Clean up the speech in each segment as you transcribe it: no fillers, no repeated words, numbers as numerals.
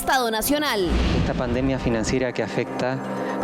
Estado Nacional. Esta pandemia financiera que afecta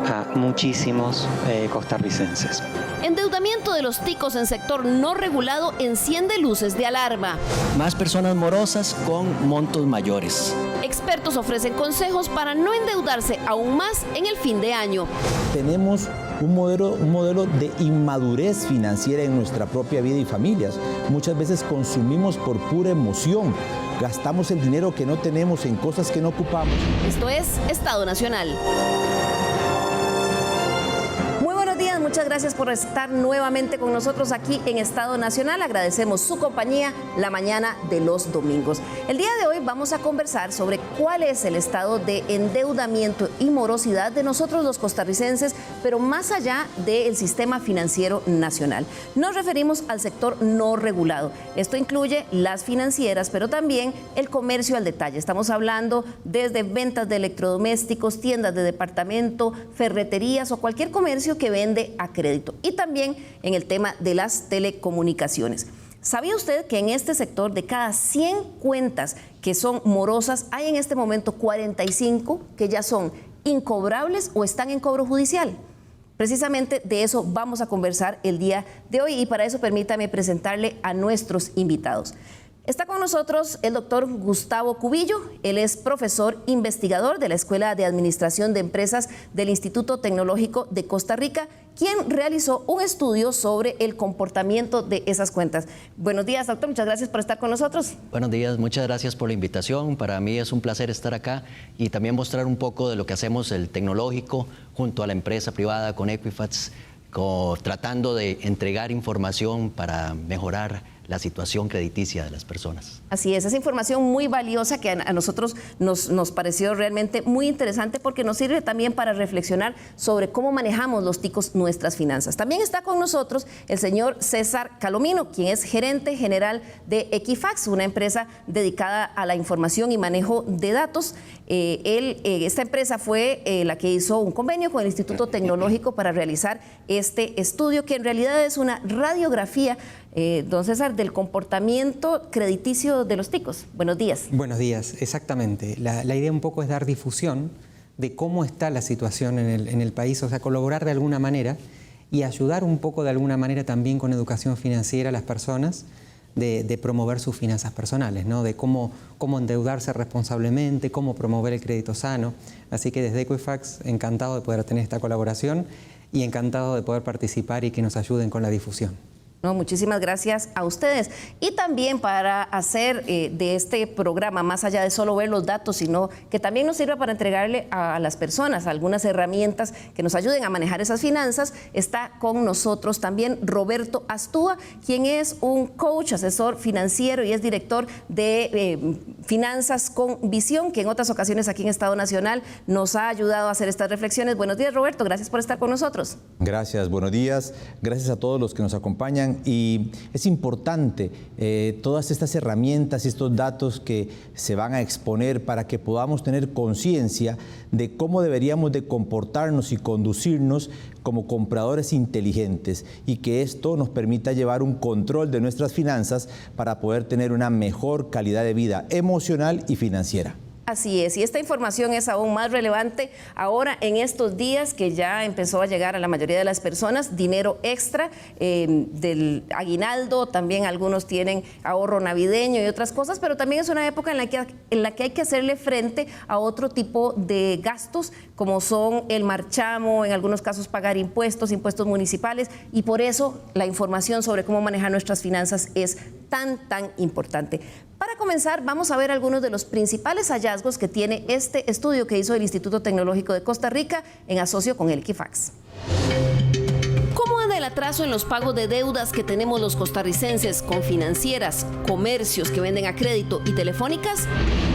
a muchísimos costarricenses. Endeudamiento de los ticos en sector no regulado enciende luces de alarma. Más personas morosas con montos mayores. Expertos ofrecen consejos para no endeudarse aún más en el fin de año. Tenemos un modelo de inmadurez financiera en nuestra propia vida y familias. Muchas veces consumimos por pura emoción. Gastamos el dinero que no tenemos en cosas que no ocupamos. Esto es Estado Nacional. Muchas gracias por estar nuevamente con nosotros aquí en Estado Nacional. Agradecemos su compañía la mañana de los domingos. El día de hoy vamos a conversar sobre cuál es el estado de endeudamiento y morosidad de nosotros los costarricenses, pero más allá del sistema financiero nacional. Nos referimos al sector no regulado. Esto incluye las financieras, pero también el comercio al detalle. Estamos hablando desde ventas de electrodomésticos, tiendas de departamento, ferreterías o cualquier comercio que vende a crédito, y también en el tema de las telecomunicaciones. ¿Sabía usted que en este sector de cada 100 cuentas que son morosas hay en este momento 45 que ya son incobrables o están en cobro judicial? Precisamente de eso vamos a conversar el día de hoy, y para eso permítame presentarle a nuestros invitados. Está con nosotros el doctor Gustavo Cubillo. Él es profesor investigador de la Escuela de Administración de Empresas del Instituto Tecnológico de Costa Rica, quien realizó un estudio sobre el comportamiento de esas cuentas. Buenos días, doctor. Muchas gracias por estar con nosotros. Buenos días, muchas gracias por la invitación. Para mí es un placer estar acá y también mostrar un poco de lo que hacemos el tecnológico junto a la empresa privada con Equifax, tratando de entregar información para mejorar la situación crediticia de las personas. Así es, esa información muy valiosa que a nosotros nos pareció realmente muy interesante, porque nos sirve también para reflexionar sobre cómo manejamos los ticos nuestras finanzas. También está con nosotros el señor César Calomino, quien es gerente general de Equifax, una empresa dedicada a la información y manejo de datos. Esta empresa fue la que hizo un convenio con el Instituto Tecnológico para realizar este estudio, que en realidad es una radiografía, don César, del comportamiento crediticio de los ticos. Buenos días. Buenos días, exactamente. La idea un poco es dar difusión de cómo está la situación en el país, o sea, colaborar de alguna manera y ayudar un poco de alguna manera también con educación financiera a las personas, de promover sus finanzas personales, ¿no? De cómo endeudarse responsablemente, cómo promover el crédito sano. Así que desde Equifax, encantado de poder tener esta colaboración y encantado de poder participar y que nos ayuden con la difusión. No, muchísimas gracias a ustedes. Y también para hacer de este programa, más allá de solo ver los datos, sino que también nos sirva para entregarle a las personas algunas herramientas que nos ayuden a manejar esas finanzas, está con nosotros también Roberto Astúa, quien es un coach, asesor financiero y es director de Finanzas con Visión, que en otras ocasiones aquí en Estado Nacional nos ha ayudado a hacer estas reflexiones. Buenos días, Roberto, gracias por estar con nosotros. Gracias, buenos días. Gracias a todos los que nos acompañan. Y es importante todas estas herramientas y estos datos que se van a exponer para que podamos tener conciencia de cómo deberíamos de comportarnos y conducirnos como compradores inteligentes, y que esto nos permita llevar un control de nuestras finanzas para poder tener una mejor calidad de vida emocional y financiera. Así es, y esta información es aún más relevante ahora en estos días que ya empezó a llegar a la mayoría de las personas dinero extra del aguinaldo. También algunos tienen ahorro navideño y otras cosas, pero también es una época en la que hay que hacerle frente a otro tipo de gastos, como son el marchamo, en algunos casos pagar impuestos municipales, y por eso la información sobre cómo manejar nuestras finanzas es tan importante. Para comenzar, vamos a ver algunos de los principales hallazgos que tiene este estudio que hizo el Instituto Tecnológico de Costa Rica en asocio con el Equifax. ¿Cómo anda el atraso en los pagos de deudas que tenemos los costarricenses con financieras, comercios que venden a crédito y telefónicas?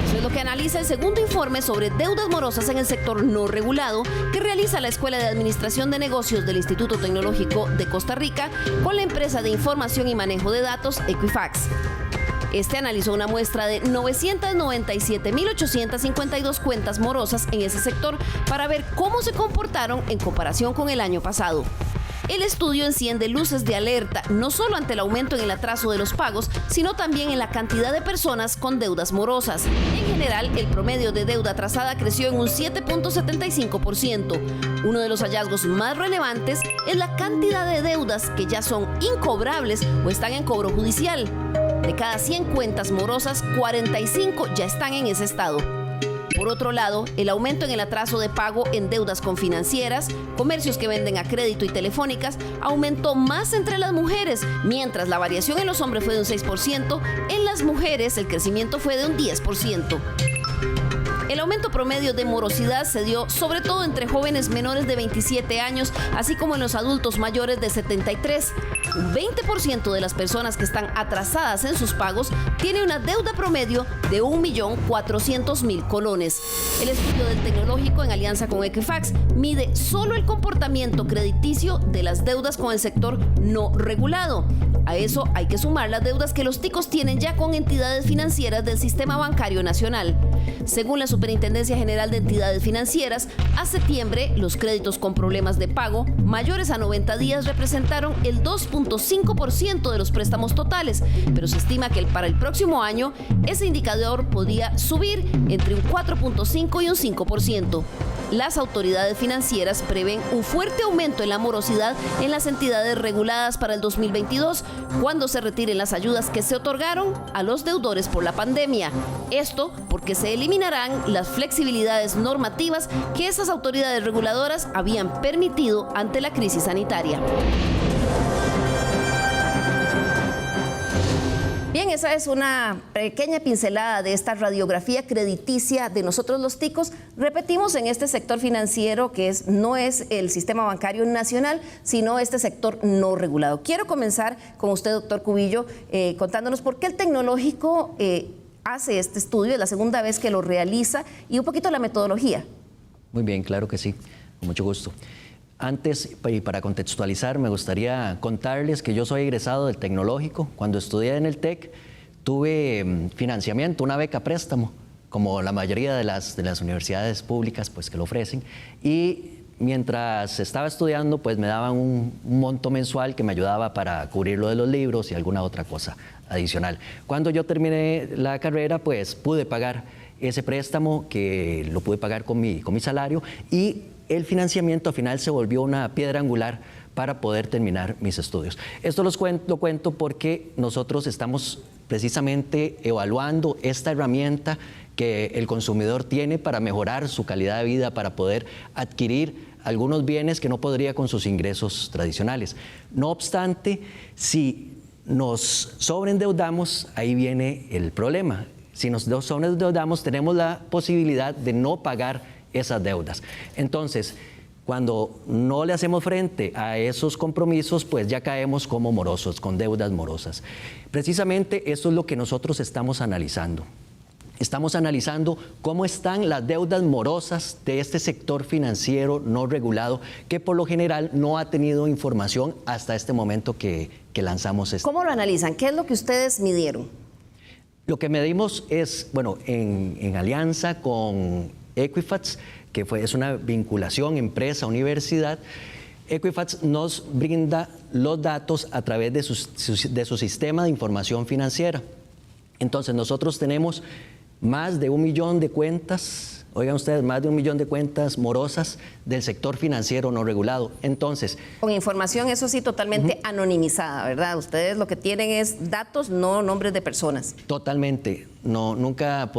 Eso es lo que analiza el segundo informe sobre deudas morosas en el sector no regulado que realiza la Escuela de Administración de Negocios del Instituto Tecnológico de Costa Rica con la empresa de información y manejo de datos Equifax. Este analizó una muestra de 997.852 cuentas morosas en ese sector para ver cómo se comportaron en comparación con el año pasado. el estudio enciende luces de alerta, no solo ante el aumento en el atraso de los pagos, sino también en la cantidad de personas con deudas morosas. En general, el promedio de deuda atrasada creció en un 7.75%. Uno de los hallazgos más relevantes es la cantidad de deudas que ya son incobrables o están en cobro judicial. De cada 100 cuentas morosas, 45 ya están en ese estado. Por otro lado, el aumento en el atraso de pago en deudas con financieras, comercios que venden a crédito y telefónicas, aumentó más entre las mujeres, mientras la variación en los hombres fue de un 6%, en las mujeres el crecimiento fue de un 10%. El aumento promedio de morosidad se dio sobre todo entre jóvenes menores de 27 años, así como en los adultos mayores de 73. Un 20% de las personas que están atrasadas en sus pagos tiene una deuda promedio de 1.400.000 colones. El estudio del Tecnológico, en alianza con Equifax, mide solo el comportamiento crediticio de las deudas con el sector no regulado. A eso hay que sumar las deudas que los ticos tienen ya con entidades financieras del Sistema Bancario Nacional. Según la Superintendencia General de Entidades Financieras, a septiembre los créditos con problemas de pago mayores a 90 días representaron el 2.5% de los préstamos totales, pero se estima que para el próximo año ese indicador podría subir entre un 4.5 y un 5%. Las autoridades financieras prevén un fuerte aumento en la morosidad en las entidades reguladas para el 2022, cuando se retiren las ayudas que se otorgaron a los deudores por la pandemia. Esto porque se eliminarán las flexibilidades normativas que esas autoridades reguladoras habían permitido ante la crisis sanitaria. Bien, esa es una pequeña pincelada de esta radiografía crediticia de nosotros los ticos. Repetimos, en este sector financiero que no es el Sistema Bancario Nacional, sino este sector no regulado. Quiero comenzar con usted, doctor Cubillo, contándonos por qué el Tecnológico hace este estudio, es la segunda vez que lo realiza, y un poquito la metodología. Muy bien, claro que sí, con mucho gusto. Antes, y para contextualizar, me gustaría contarles que yo soy egresado del Tecnológico. Cuando estudié en el TEC, tuve financiamiento, una beca préstamo, como la mayoría de las universidades públicas pues, que lo ofrecen. Y mientras estaba estudiando, pues me daban un monto mensual que me ayudaba para cubrir lo de los libros y alguna otra cosa adicional. Cuando yo terminé la carrera, pues pude pagar ese préstamo, que lo pude pagar con mi salario, y el financiamiento al final se volvió una piedra angular para poder terminar mis estudios. Esto lo cuento porque nosotros estamos precisamente evaluando esta herramienta que el consumidor tiene para mejorar su calidad de vida, para poder adquirir algunos bienes que no podría con sus ingresos tradicionales. No obstante, si nos sobreendeudamos, ahí viene el problema. Si nos sobreendeudamos, tenemos la posibilidad de no pagar esas deudas. Entonces, cuando no le hacemos frente a esos compromisos, pues ya caemos como morosos, con deudas morosas. Precisamente eso es lo que nosotros estamos analizando. Estamos analizando cómo están las deudas morosas de este sector financiero no regulado, que por lo general no ha tenido información hasta este momento que lanzamos esto. ¿Cómo lo analizan? ¿Qué es lo que ustedes midieron? Lo que medimos es, bueno, en alianza con Equifax, que es una vinculación empresa-universidad. Equifax nos brinda los datos a través de su sistema de información financiera. Entonces, nosotros tenemos más de 1 millón de cuentas, oigan ustedes, más de 1 millón de cuentas morosas del sector financiero no regulado. Entonces, con información, eso sí, totalmente anonimizada, ¿verdad? Ustedes lo que tienen es datos, no nombres de personas. Totalmente. No, nunca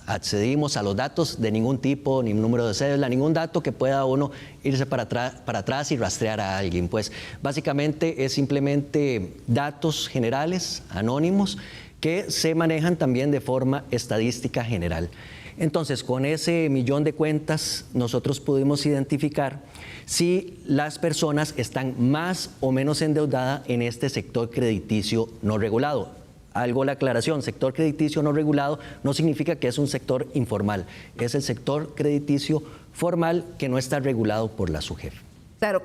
accedimos a los datos de ningún tipo, ni número de cédula, ningún dato que pueda uno irse para atrás y rastrear a alguien. Pues básicamente es simplemente datos generales, anónimos, que se manejan también de forma estadística general. Entonces, con ese 1 millón de cuentas, nosotros pudimos identificar si las personas están más o menos endeudadas en este sector crediticio no regulado. Algo la aclaración, sector crediticio no regulado no significa que es un sector informal, es el sector crediticio formal que no está regulado por la SUGEF. Claro,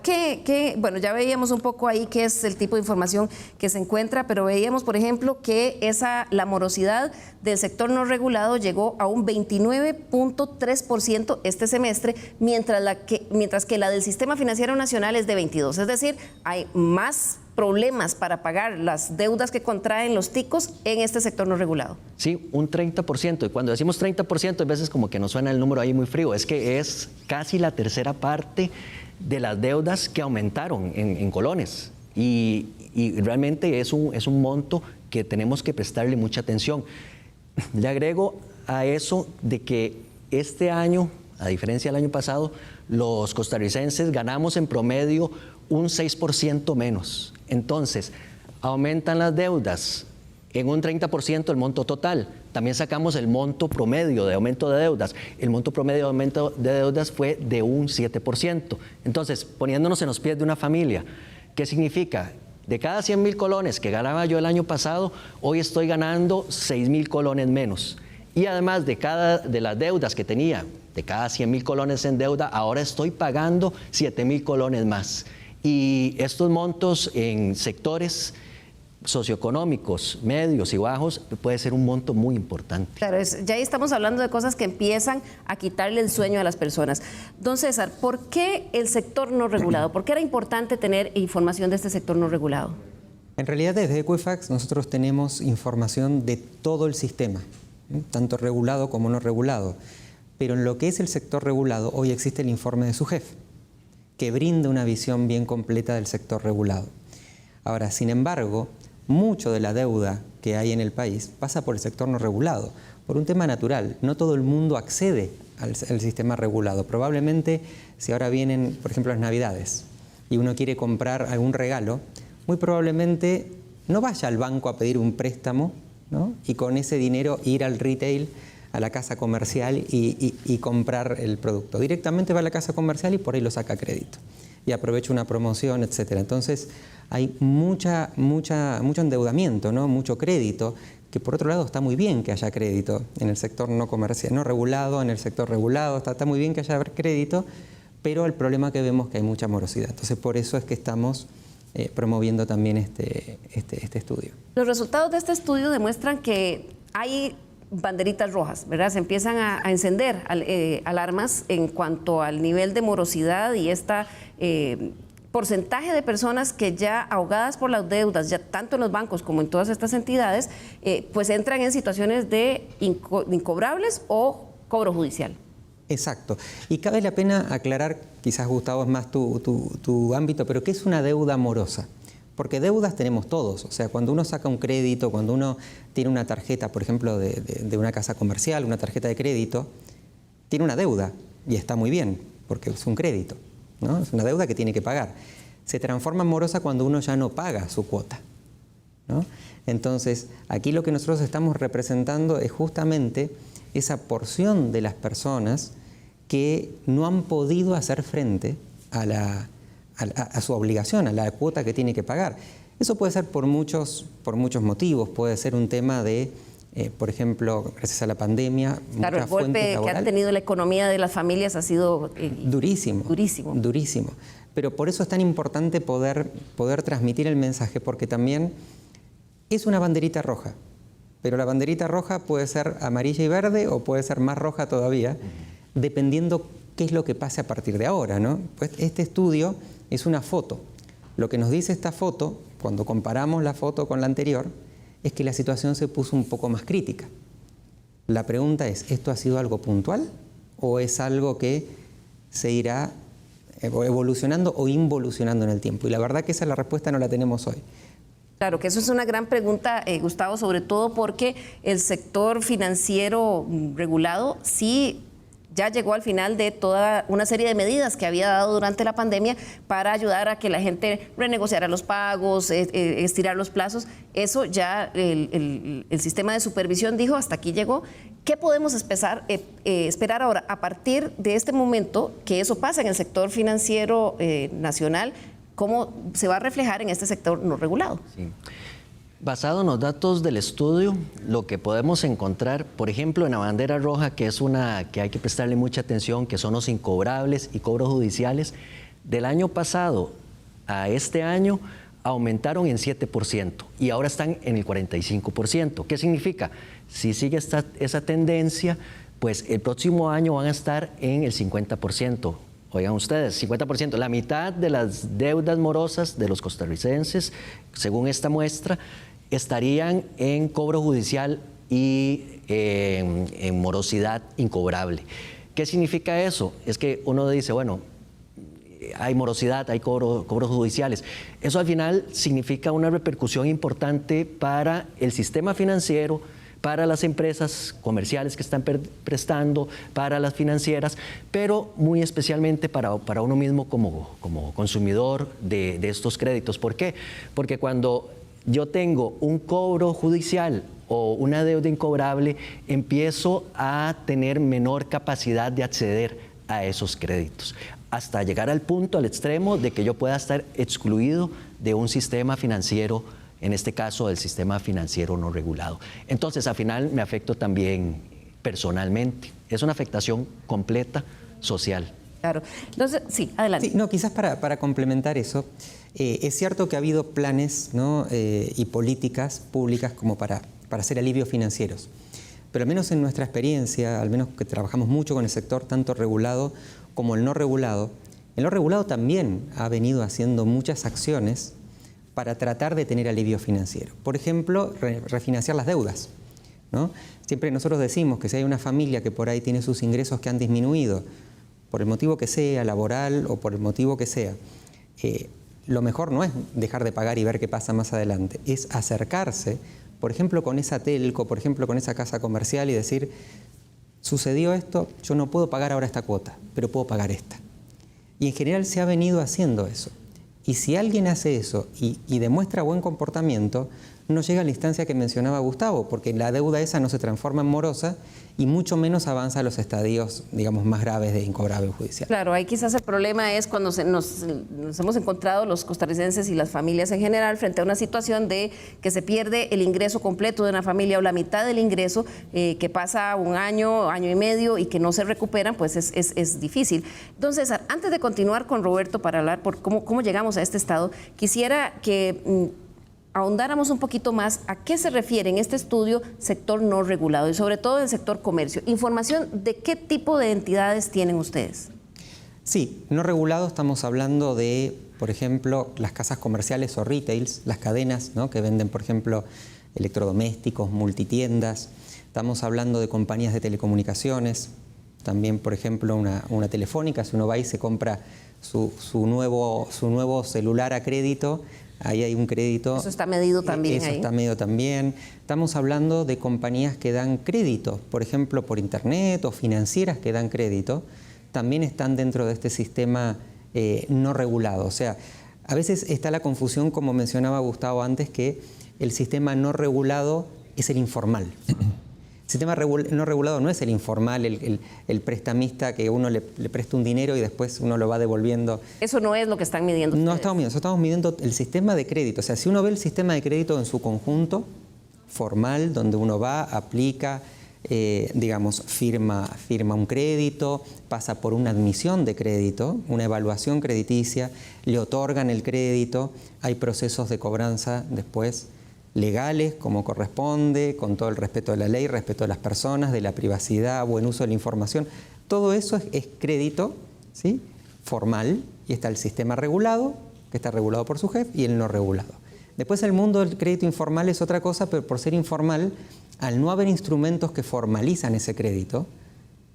bueno, ya veíamos un poco ahí qué es el tipo de información que se encuentra, pero veíamos, por ejemplo, que la morosidad del sector no regulado llegó a un 29.3% este semestre, mientras que la del Sistema Financiero Nacional es de 22%. Es decir, hay más problemas para pagar las deudas que contraen los ticos en este sector no regulado. Sí, un 30%. Y cuando decimos 30%, a veces como que nos suena el número ahí muy frío. Es que es casi la tercera parte de las deudas que aumentaron en colones. Y realmente es un monto que tenemos que prestarle mucha atención. Le agrego a eso de que este año, a diferencia del año pasado, los costarricenses ganamos en promedio un 6% menos. Entonces, aumentan las deudas en un 30% el monto total. También sacamos el monto promedio de aumento de deudas. El monto promedio de aumento de deudas fue de un 7%. Entonces, poniéndonos en los pies de una familia, ¿qué significa? De cada 100,000 colones que ganaba yo el año pasado, hoy estoy ganando 6,000 colones menos. Y además de las deudas que tenía, de cada 100,000 colones en deuda, ahora estoy pagando 7,000 colones más. Y estos montos en sectores socioeconómicos, medios y bajos, puede ser un monto muy importante. Claro, ya ahí estamos hablando de cosas que empiezan a quitarle el sueño a las personas. Don César, ¿por qué el sector no regulado? ¿Por qué era importante tener información de este sector no regulado? En realidad, desde Equifax nosotros tenemos información de todo el sistema, tanto regulado como no regulado. Pero en lo que es el sector regulado, hoy existe el informe de su jefe, que brinda una visión bien completa del sector regulado. Ahora, sin embargo, mucho de la deuda que hay en el país pasa por el sector no regulado, por un tema natural. No todo el mundo accede al sistema regulado. Probablemente, si ahora vienen, por ejemplo, las Navidades, y uno quiere comprar algún regalo, muy probablemente no vaya al banco a pedir un préstamo, ¿no? Y con ese dinero ir al retail, a la casa comercial y comprar el producto. Directamente va a la casa comercial y por ahí lo saca a crédito. Y aprovecha una promoción, etcétera. Entonces, hay mucho endeudamiento, ¿no? Mucho crédito, que por otro lado está muy bien que haya crédito en el sector no comercial, no regulado, en el sector regulado, está muy bien que haya crédito, pero el problema que vemos es que hay mucha morosidad. Entonces, por eso es que estamos promoviendo también este estudio. Los resultados de este estudio demuestran que hay banderitas rojas, ¿verdad? Se empiezan a encender alarmas en cuanto al nivel de morosidad y porcentaje de personas que ya ahogadas por las deudas, ya tanto en los bancos como en todas estas entidades, pues entran en situaciones de incobrables o cobro judicial. Exacto. Y cabe la pena aclarar, quizás Gustavo es más tu ámbito, pero ¿qué es una deuda morosa? Porque deudas tenemos todos, o sea, cuando uno saca un crédito, cuando uno tiene una tarjeta, por ejemplo, de una casa comercial, una tarjeta de crédito, tiene una deuda y está muy bien, porque es un crédito, ¿no? Es una deuda que tiene que pagar. Se transforma en morosa cuando uno ya no paga su cuota, ¿no? Entonces, aquí lo que nosotros estamos representando es justamente esa porción de las personas que no han podido hacer frente a su obligación, a la cuota que tiene que pagar. Eso puede ser por muchos motivos, puede ser un tema de, por ejemplo, gracias a la pandemia, claro, el golpe que ha tenido la economía de las familias ha sido durísimo. Pero por eso es tan importante poder transmitir el mensaje, porque también es una banderita roja, pero la banderita roja puede ser amarilla y verde o puede ser más roja todavía, dependiendo qué es lo que pase a partir de ahora, ¿no? Pues este estudio es una foto. Lo que nos dice esta foto, cuando comparamos la foto con la anterior, es que la situación se puso un poco más crítica. La pregunta es, ¿esto ha sido algo puntual o es algo que se irá evolucionando o involucionando en el tiempo? Y la verdad que esa la respuesta no la tenemos hoy. Claro, que eso es una gran pregunta, Gustavo, sobre todo porque el sector financiero regulado sí ya llegó al final de toda una serie de medidas que había dado durante la pandemia para ayudar a que la gente renegociara los pagos, estirar los plazos. Eso ya el sistema de supervisión dijo, hasta aquí llegó. ¿Qué podemos esperar ahora a partir de este momento que eso pasa en el sector financiero nacional? ¿Cómo se va a reflejar en este sector no regulado? Sí. Basado en los datos del estudio, lo que podemos encontrar, por ejemplo, en la bandera roja, que es una que hay que prestarle mucha atención, que son los incobrables y cobros judiciales, Del año pasado a este año aumentaron en 7% y ahora están en el 45%. ¿Qué significa? Si sigue esa tendencia, pues el próximo año van a estar en el 50%. Oigan ustedes, 50%, la mitad de las deudas morosas de los costarricenses, según esta muestra, estarían en cobro judicial y en morosidad incobrable. ¿Qué significa eso? Es que uno dice, bueno, hay morosidad, hay cobros judiciales. Eso al final significa una repercusión importante para el sistema financiero, para las empresas comerciales que están prestando, para las financieras, pero muy especialmente para uno mismo como consumidor de estos créditos. ¿Por qué? Porque cuando yo tengo un cobro judicial o una deuda incobrable, empiezo a tener menor capacidad de acceder a esos créditos, hasta llegar al punto, al extremo, de que yo pueda estar excluido de un sistema financiero, en este caso del sistema financiero no regulado. Entonces, al final me afecto también personalmente. Es una afectación completa social. Claro. Entonces, sí, adelante. Sí, no, quizás para complementar eso, es cierto que ha habido planes, ¿no? Y políticas públicas como para hacer alivios financieros. Pero al menos en nuestra experiencia, al menos que trabajamos mucho con el sector, tanto regulado como el no regulado también ha venido haciendo muchas acciones para tratar de tener alivio financiero. Por ejemplo, refinanciar las deudas, ¿no? Siempre nosotros decimos que si hay una familia que por ahí tiene sus ingresos que han disminuido, por el motivo que sea, laboral o por el motivo que sea, lo mejor no es dejar de pagar y ver qué pasa más adelante, es acercarse, por ejemplo, con esa telco, por ejemplo, con esa casa comercial y decir, sucedió esto, yo no puedo pagar ahora esta cuota, pero puedo pagar esta. Y en general se ha venido haciendo eso. Y si alguien hace eso y demuestra buen comportamiento, no llega a la instancia que mencionaba Gustavo, porque la deuda esa no se transforma en morosa y mucho menos avanza a los estadios, digamos, más graves de incobrable judicial. Claro, ahí quizás el problema es cuando nos hemos encontrado los costarricenses y las familias en general frente a una situación de que se pierde el ingreso completo de una familia o la mitad del ingreso, que pasa un año, año y medio y que no se recuperan, pues es difícil. Entonces, antes de continuar con Roberto para hablar por cómo llegamos a este estado, quisiera que ahondáramos un poquito más a qué se refiere en este estudio sector no regulado y sobre todo el sector comercio. Información de qué tipo de entidades tienen ustedes. Sí, no regulado estamos hablando de, por ejemplo, las casas comerciales o retails, las cadenas, ¿no? Que venden, por ejemplo, electrodomésticos, multitiendas. Estamos hablando de compañías de telecomunicaciones, también, por ejemplo, una telefónica. Si uno va y se compra su nuevo celular a crédito, ahí hay un crédito. Eso está medido también. Eso está medido también. Estamos hablando de compañías que dan crédito, por ejemplo, por internet o financieras que dan crédito, también están dentro de este sistema no regulado. O sea, a veces está la confusión, como mencionaba Gustavo antes, que el sistema no regulado es el informal. El sistema no regulado no es el informal, el prestamista que uno le presta un dinero y después uno lo va devolviendo. Eso no es lo que están midiendo ustedes. No estamos midiendo, estamos midiendo el sistema de crédito. O sea, si uno ve el sistema de crédito en su conjunto formal, donde uno va, aplica, digamos, firma un crédito, pasa por una admisión de crédito, una evaluación crediticia, le otorgan el crédito, hay procesos de cobranza después legales, como corresponde, con todo el respeto de la ley, respeto de las personas, de la privacidad, buen uso de la información. Todo eso es crédito, ¿sí? Formal, y está el sistema regulado, que está regulado por su jefe, y el no regulado. Después el mundo del crédito informal es otra cosa, pero por ser informal, al no haber instrumentos que formalizan ese crédito,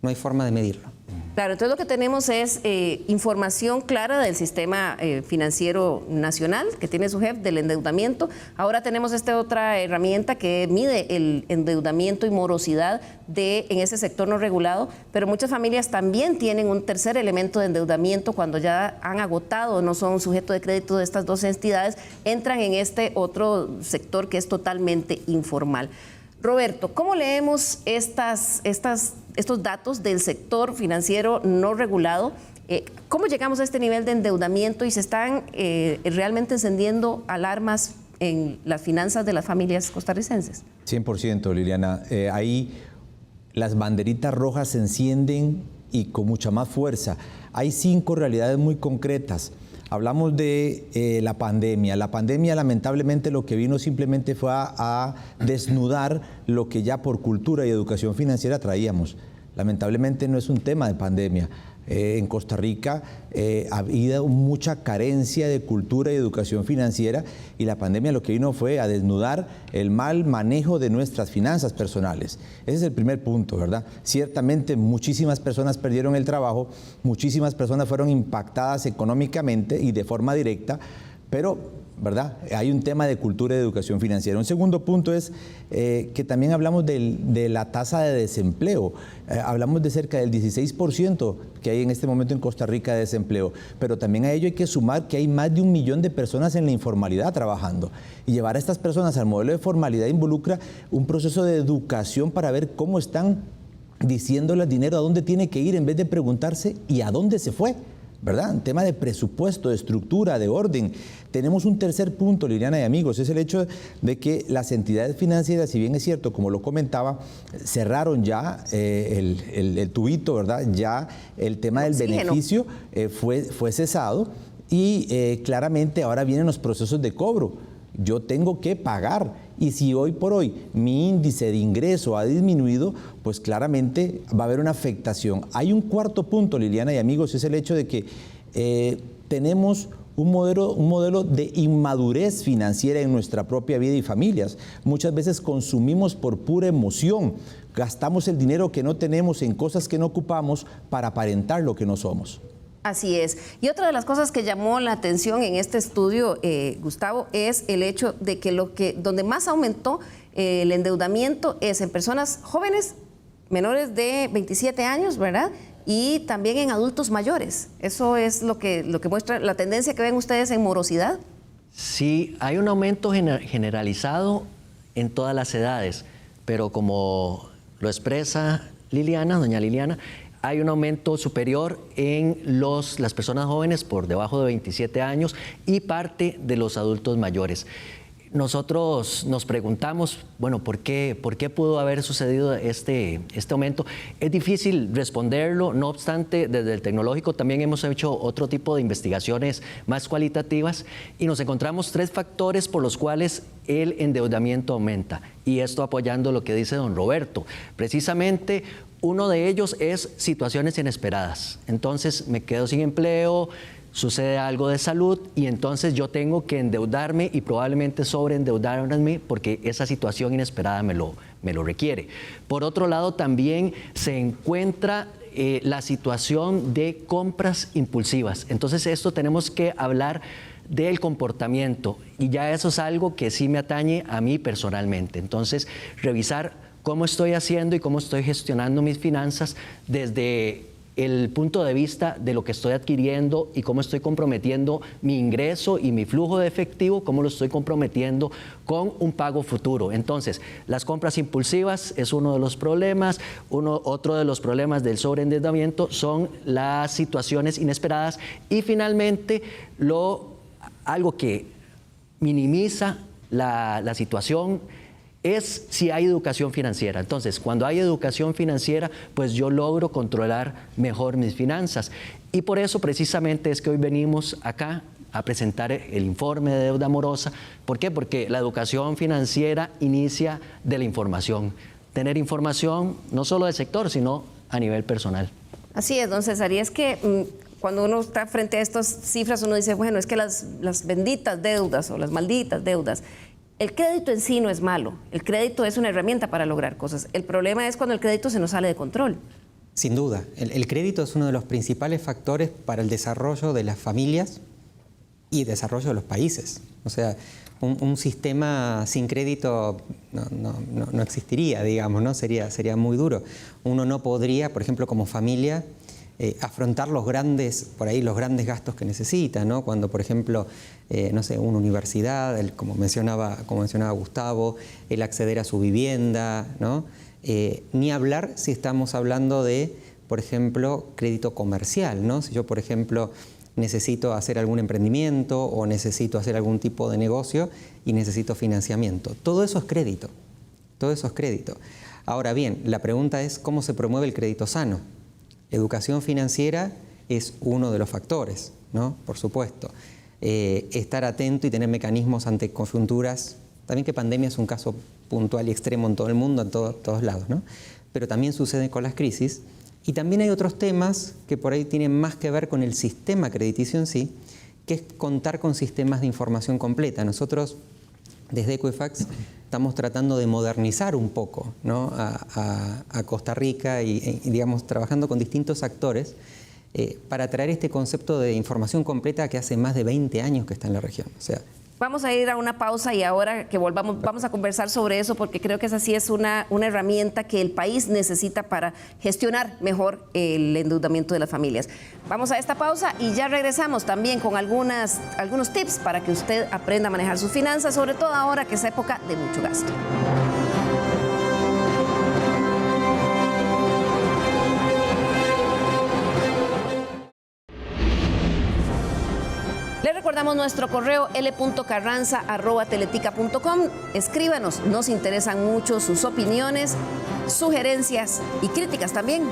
no hay forma de medirlo. Claro, entonces lo que tenemos es información clara del sistema financiero nacional que tiene su jefe, del endeudamiento. Ahora tenemos esta otra herramienta que mide el endeudamiento y morosidad en ese sector no regulado, pero muchas familias también tienen un tercer elemento de endeudamiento cuando ya han agotado, no son sujeto de crédito de estas dos entidades, entran en este otro sector que es totalmente informal. Roberto, ¿cómo leemos estos datos del sector financiero no regulado? ¿Cómo llegamos a este nivel de endeudamiento y se están realmente encendiendo alarmas en las finanzas de las familias costarricenses? 100%, Liliana. Ahí las banderitas rojas se encienden y con mucha más fuerza. Hay 5 realidades muy concretas. Hablamos de la pandemia. La pandemia lamentablemente lo que vino simplemente fue a desnudar lo que ya por cultura y educación financiera traíamos. Lamentablemente no es un tema de pandemia. En Costa Rica ha habido mucha carencia de cultura y educación financiera, y la pandemia lo que vino fue a desnudar el mal manejo de nuestras finanzas personales. Ese es el primer punto, ¿verdad? Ciertamente muchísimas personas perdieron el trabajo, muchísimas personas fueron impactadas económicamente y de forma directa, pero ¿verdad? Hay un tema de cultura y de educación financiera. Un segundo punto es que también hablamos de la tasa de desempleo. Hablamos de cerca del 16% que hay en este momento en Costa Rica de desempleo, pero también a ello hay que sumar que hay más de 1 millón de personas en la informalidad trabajando. Y llevar a estas personas al modelo de formalidad involucra un proceso de educación para ver cómo están diciéndole al dinero a dónde tiene que ir en vez de preguntarse ¿y a dónde se fue? ¿Verdad? Un tema de presupuesto, de estructura, de orden. Tenemos un tercer punto, Liliana y amigos, es el hecho de que las entidades financieras, si bien es cierto, como lo comentaba, cerraron ya el tubito, ¿verdad? Ya el tema del beneficio fue cesado y claramente ahora vienen los procesos de cobro. Yo tengo que pagar, y si hoy por hoy mi índice de ingreso ha disminuido, pues claramente va a haber una afectación. Hay un cuarto punto, Liliana y amigos, es el hecho de que tenemos un modelo de inmadurez financiera en nuestra propia vida y familias. Muchas veces consumimos por pura emoción, gastamos el dinero que no tenemos en cosas que no ocupamos para aparentar lo que no somos. Así es. Y otra de las cosas que llamó la atención en este estudio, Gustavo, es el hecho de que donde más aumentó el endeudamiento es en personas jóvenes, menores de 27 años, ¿verdad? Y también en adultos mayores. Eso es lo que muestra la tendencia que ven ustedes en morosidad. Sí, hay un aumento generalizado en todas las edades, pero como lo expresa Liliana, doña Liliana, hay un aumento superior en las personas jóvenes por debajo de 27 años y parte de los adultos mayores. Nosotros nos preguntamos, bueno, ¿por qué pudo haber sucedido este aumento? Es difícil responderlo, no obstante, desde el tecnológico también hemos hecho otro tipo de investigaciones más cualitativas y nos encontramos 3 factores por los cuales el endeudamiento aumenta, y esto apoyando lo que dice don Roberto. Precisamente, uno de ellos es situaciones inesperadas. Entonces me quedo sin empleo, sucede algo de salud y entonces yo tengo que endeudarme y probablemente sobreendeudarme porque esa situación inesperada me lo requiere. Por otro lado, también se encuentra la situación de compras impulsivas. Entonces esto tenemos que hablar del comportamiento y ya eso es algo que sí me atañe a mí personalmente. Entonces, revisar cómo estoy haciendo y cómo estoy gestionando mis finanzas desde el punto de vista de lo que estoy adquiriendo y cómo estoy comprometiendo mi ingreso y mi flujo de efectivo, cómo lo estoy comprometiendo con un pago futuro. Entonces, las compras impulsivas es uno de los problemas. Otro de los problemas del sobreendeudamiento son las situaciones inesperadas. Y finalmente, algo que minimiza la situación es si hay educación financiera. Entonces, cuando hay educación financiera, pues yo logro controlar mejor mis finanzas. Y por eso precisamente es que hoy venimos acá a presentar el informe de deuda morosa. ¿Por qué? Porque la educación financiera inicia de la información. Tener información no solo del sector, sino a nivel personal. Así es, don César. Y es que cuando uno está frente a estas cifras, uno dice, bueno, es que las benditas deudas o las malditas deudas. El crédito en sí no es malo, el crédito es una herramienta para lograr cosas. El problema es cuando el crédito se nos sale de control. Sin duda, el crédito es uno de los principales factores para el desarrollo de las familias y desarrollo de los países. O sea, un sistema sin crédito no existiría, digamos, ¿no? Sería muy duro. Uno no podría, por ejemplo, como familia, afrontar los grandes gastos que necesita, ¿no? Cuando, por ejemplo, no sé, una universidad, como mencionaba Gustavo, el acceder a su vivienda, ¿no? Ni hablar si estamos hablando de, por ejemplo, crédito comercial, ¿no? Si yo, por ejemplo, necesito hacer algún emprendimiento o necesito hacer algún tipo de negocio y necesito financiamiento. Todo eso es crédito. Todo eso es crédito. Ahora bien, la pregunta es, ¿cómo se promueve el crédito sano? educación financiera es uno de los factores, ¿no? Por supuesto. Estar atento y tener mecanismos ante coyunturas, también que pandemia es un caso puntual y extremo en todo el mundo, en todos lados, ¿no? Pero también sucede con las crisis. Y también hay otros temas que por ahí tienen más que ver con el sistema crediticio en sí, que es contar con sistemas de información completa. Nosotros, desde Equifax, estamos tratando de modernizar un poco, ¿no? a Costa Rica y, digamos, trabajando con distintos actores para traer este concepto de información completa que hace más de 20 años que está en la región. O sea, vamos a ir a una pausa y ahora que volvamos vamos a conversar sobre eso porque creo que esa sí es una herramienta que el país necesita para gestionar mejor el endeudamiento de las familias. Vamos a esta pausa y ya regresamos también con algunos tips para que usted aprenda a manejar sus finanzas, sobre todo ahora que es época de mucho gasto. Le recordamos nuestro correo l.carranza@teletica.com. Escríbanos, nos interesan mucho sus opiniones, sugerencias y críticas también.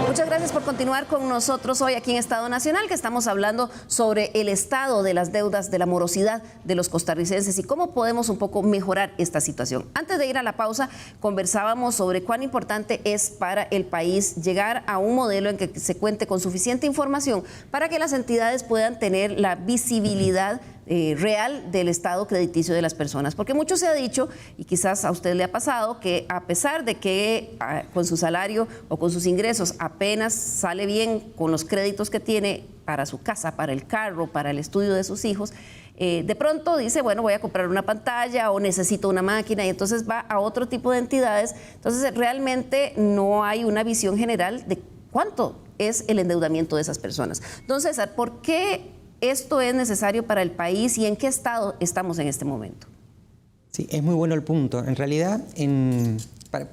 Muchas gracias por continuar con nosotros hoy aquí en Estado Nacional, que estamos hablando sobre el estado de las deudas, de la morosidad de los costarricenses y cómo podemos un poco mejorar esta situación. Antes de ir a la pausa, conversábamos sobre cuán importante es para el país llegar a un modelo en que se cuente con suficiente información para que las entidades puedan tener la visibilidad real del estado crediticio de las personas. Porque mucho se ha dicho, y quizás a usted le ha pasado, que a pesar de que con su salario o con sus ingresos apenas sale bien con los créditos que tiene para su casa, para el carro, para el estudio de sus hijos, de pronto dice, bueno, voy a comprar una pantalla o necesito una máquina y entonces va a otro tipo de entidades. Entonces realmente no hay una visión general de cuánto es el endeudamiento de esas personas. Don César, ¿por qué esto es necesario para el país y en qué estado estamos en este momento? Sí, es muy bueno el punto. En realidad,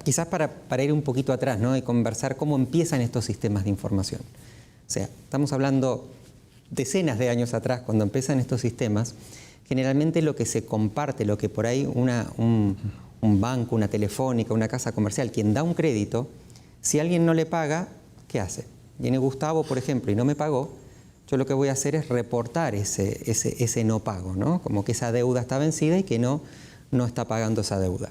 quizás para ir un poquito atrás, ¿no? Y conversar cómo empiezan estos sistemas de información. O sea, estamos hablando decenas de años atrás, cuando empiezan estos sistemas, generalmente lo que se comparte, lo que por ahí un banco, una telefónica, una casa comercial, quien da un crédito, si alguien no le paga, ¿qué hace? Viene Gustavo, por ejemplo, y no me pagó, yo lo que voy a hacer es reportar ese no pago, ¿no? Como que esa deuda está vencida y que no está pagando esa deuda.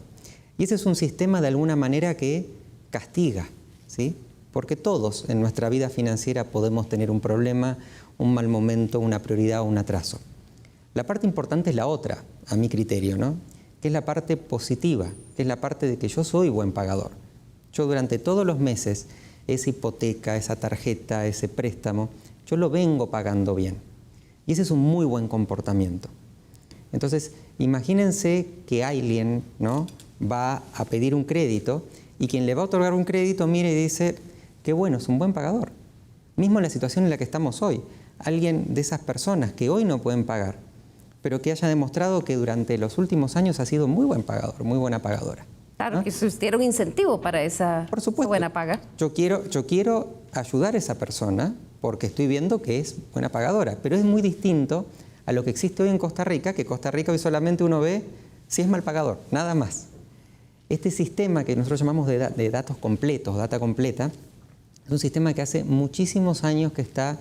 Y ese es un sistema de alguna manera que castiga, ¿sí? Porque todos en nuestra vida financiera podemos tener un problema, un mal momento, una prioridad o un atraso. La parte importante es la otra, a mi criterio, ¿no? Que es la parte positiva, que es la parte de que yo soy buen pagador. Yo durante todos los meses, esa hipoteca, esa tarjeta, ese préstamo, yo lo vengo pagando bien. Y ese es un muy buen comportamiento. Entonces, imagínense que alguien, ¿no?, va a pedir un crédito y quien le va a otorgar un crédito mire y dice, qué bueno, es un buen pagador. Mismo en la situación en la que estamos hoy. Alguien de esas personas que hoy no pueden pagar, pero que haya demostrado que durante los últimos años ha sido muy buen pagador, muy buena pagadora. Claro, ¿no? que existiera un incentivo para esa buena paga. Yo quiero ayudar a esa persona porque estoy viendo que es buena pagadora, pero es muy distinto a lo que existe hoy en Costa Rica, que Costa Rica hoy solamente uno ve si es mal pagador, nada más. Este sistema que nosotros llamamos de datos completos, data completa, es un sistema que hace muchísimos años que está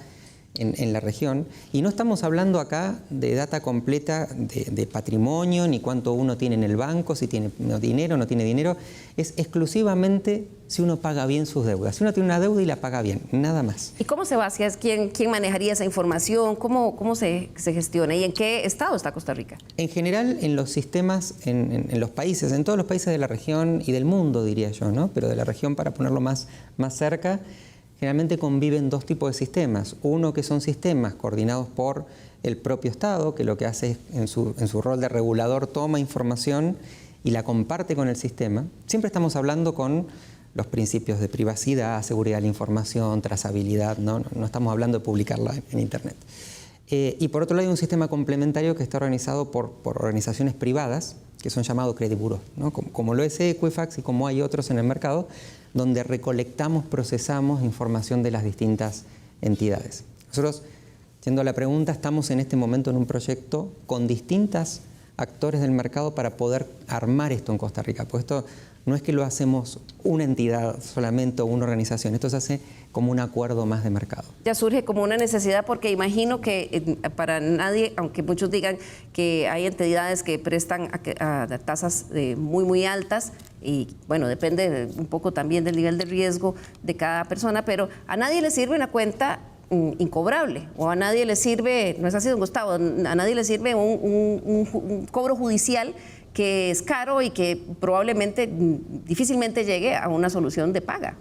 en la región y no estamos hablando acá de data completa de patrimonio, ni cuánto uno tiene en el banco, si tiene dinero o no tiene dinero, es exclusivamente si uno paga bien sus deudas. Si uno tiene una deuda y la paga bien, nada más. ¿Y cómo se va? ¿Quién manejaría esa información? ¿Cómo se gestiona? ¿Y en qué estado está Costa Rica? En general, en los sistemas, en los países, en todos los países de la región y del mundo, diría yo, ¿no? Pero de la región, para ponerlo más cerca, generalmente conviven dos tipos de sistemas. Uno que son sistemas coordinados por el propio Estado, que lo que hace es, en su rol de regulador, toma información y la comparte con el sistema. Siempre estamos hablando con los principios de privacidad, seguridad de la información, trazabilidad, no estamos hablando de publicarla en Internet. Y por otro lado hay un sistema complementario que está organizado por organizaciones privadas, que son llamados credit bureaus, ¿no? Como lo es Equifax y como hay otros en el mercado, donde recolectamos, procesamos información de las distintas entidades. Nosotros, yendo a la pregunta, estamos en este momento en un proyecto con distintos actores del mercado para poder armar esto en Costa Rica, pues esto no es que lo hacemos una entidad solamente o una organización, esto se hace como un acuerdo más de mercado. Ya surge como una necesidad porque imagino que para nadie, aunque muchos digan que hay entidades que prestan a tasas muy altas, y bueno, depende un poco también del nivel de riesgo de cada persona, pero a nadie le sirve una cuenta incobrable, o a nadie le sirve, no es así, don Gustavo, a nadie le sirve un cobro judicial que es caro y que probablemente difícilmente llegue a una solución de paga.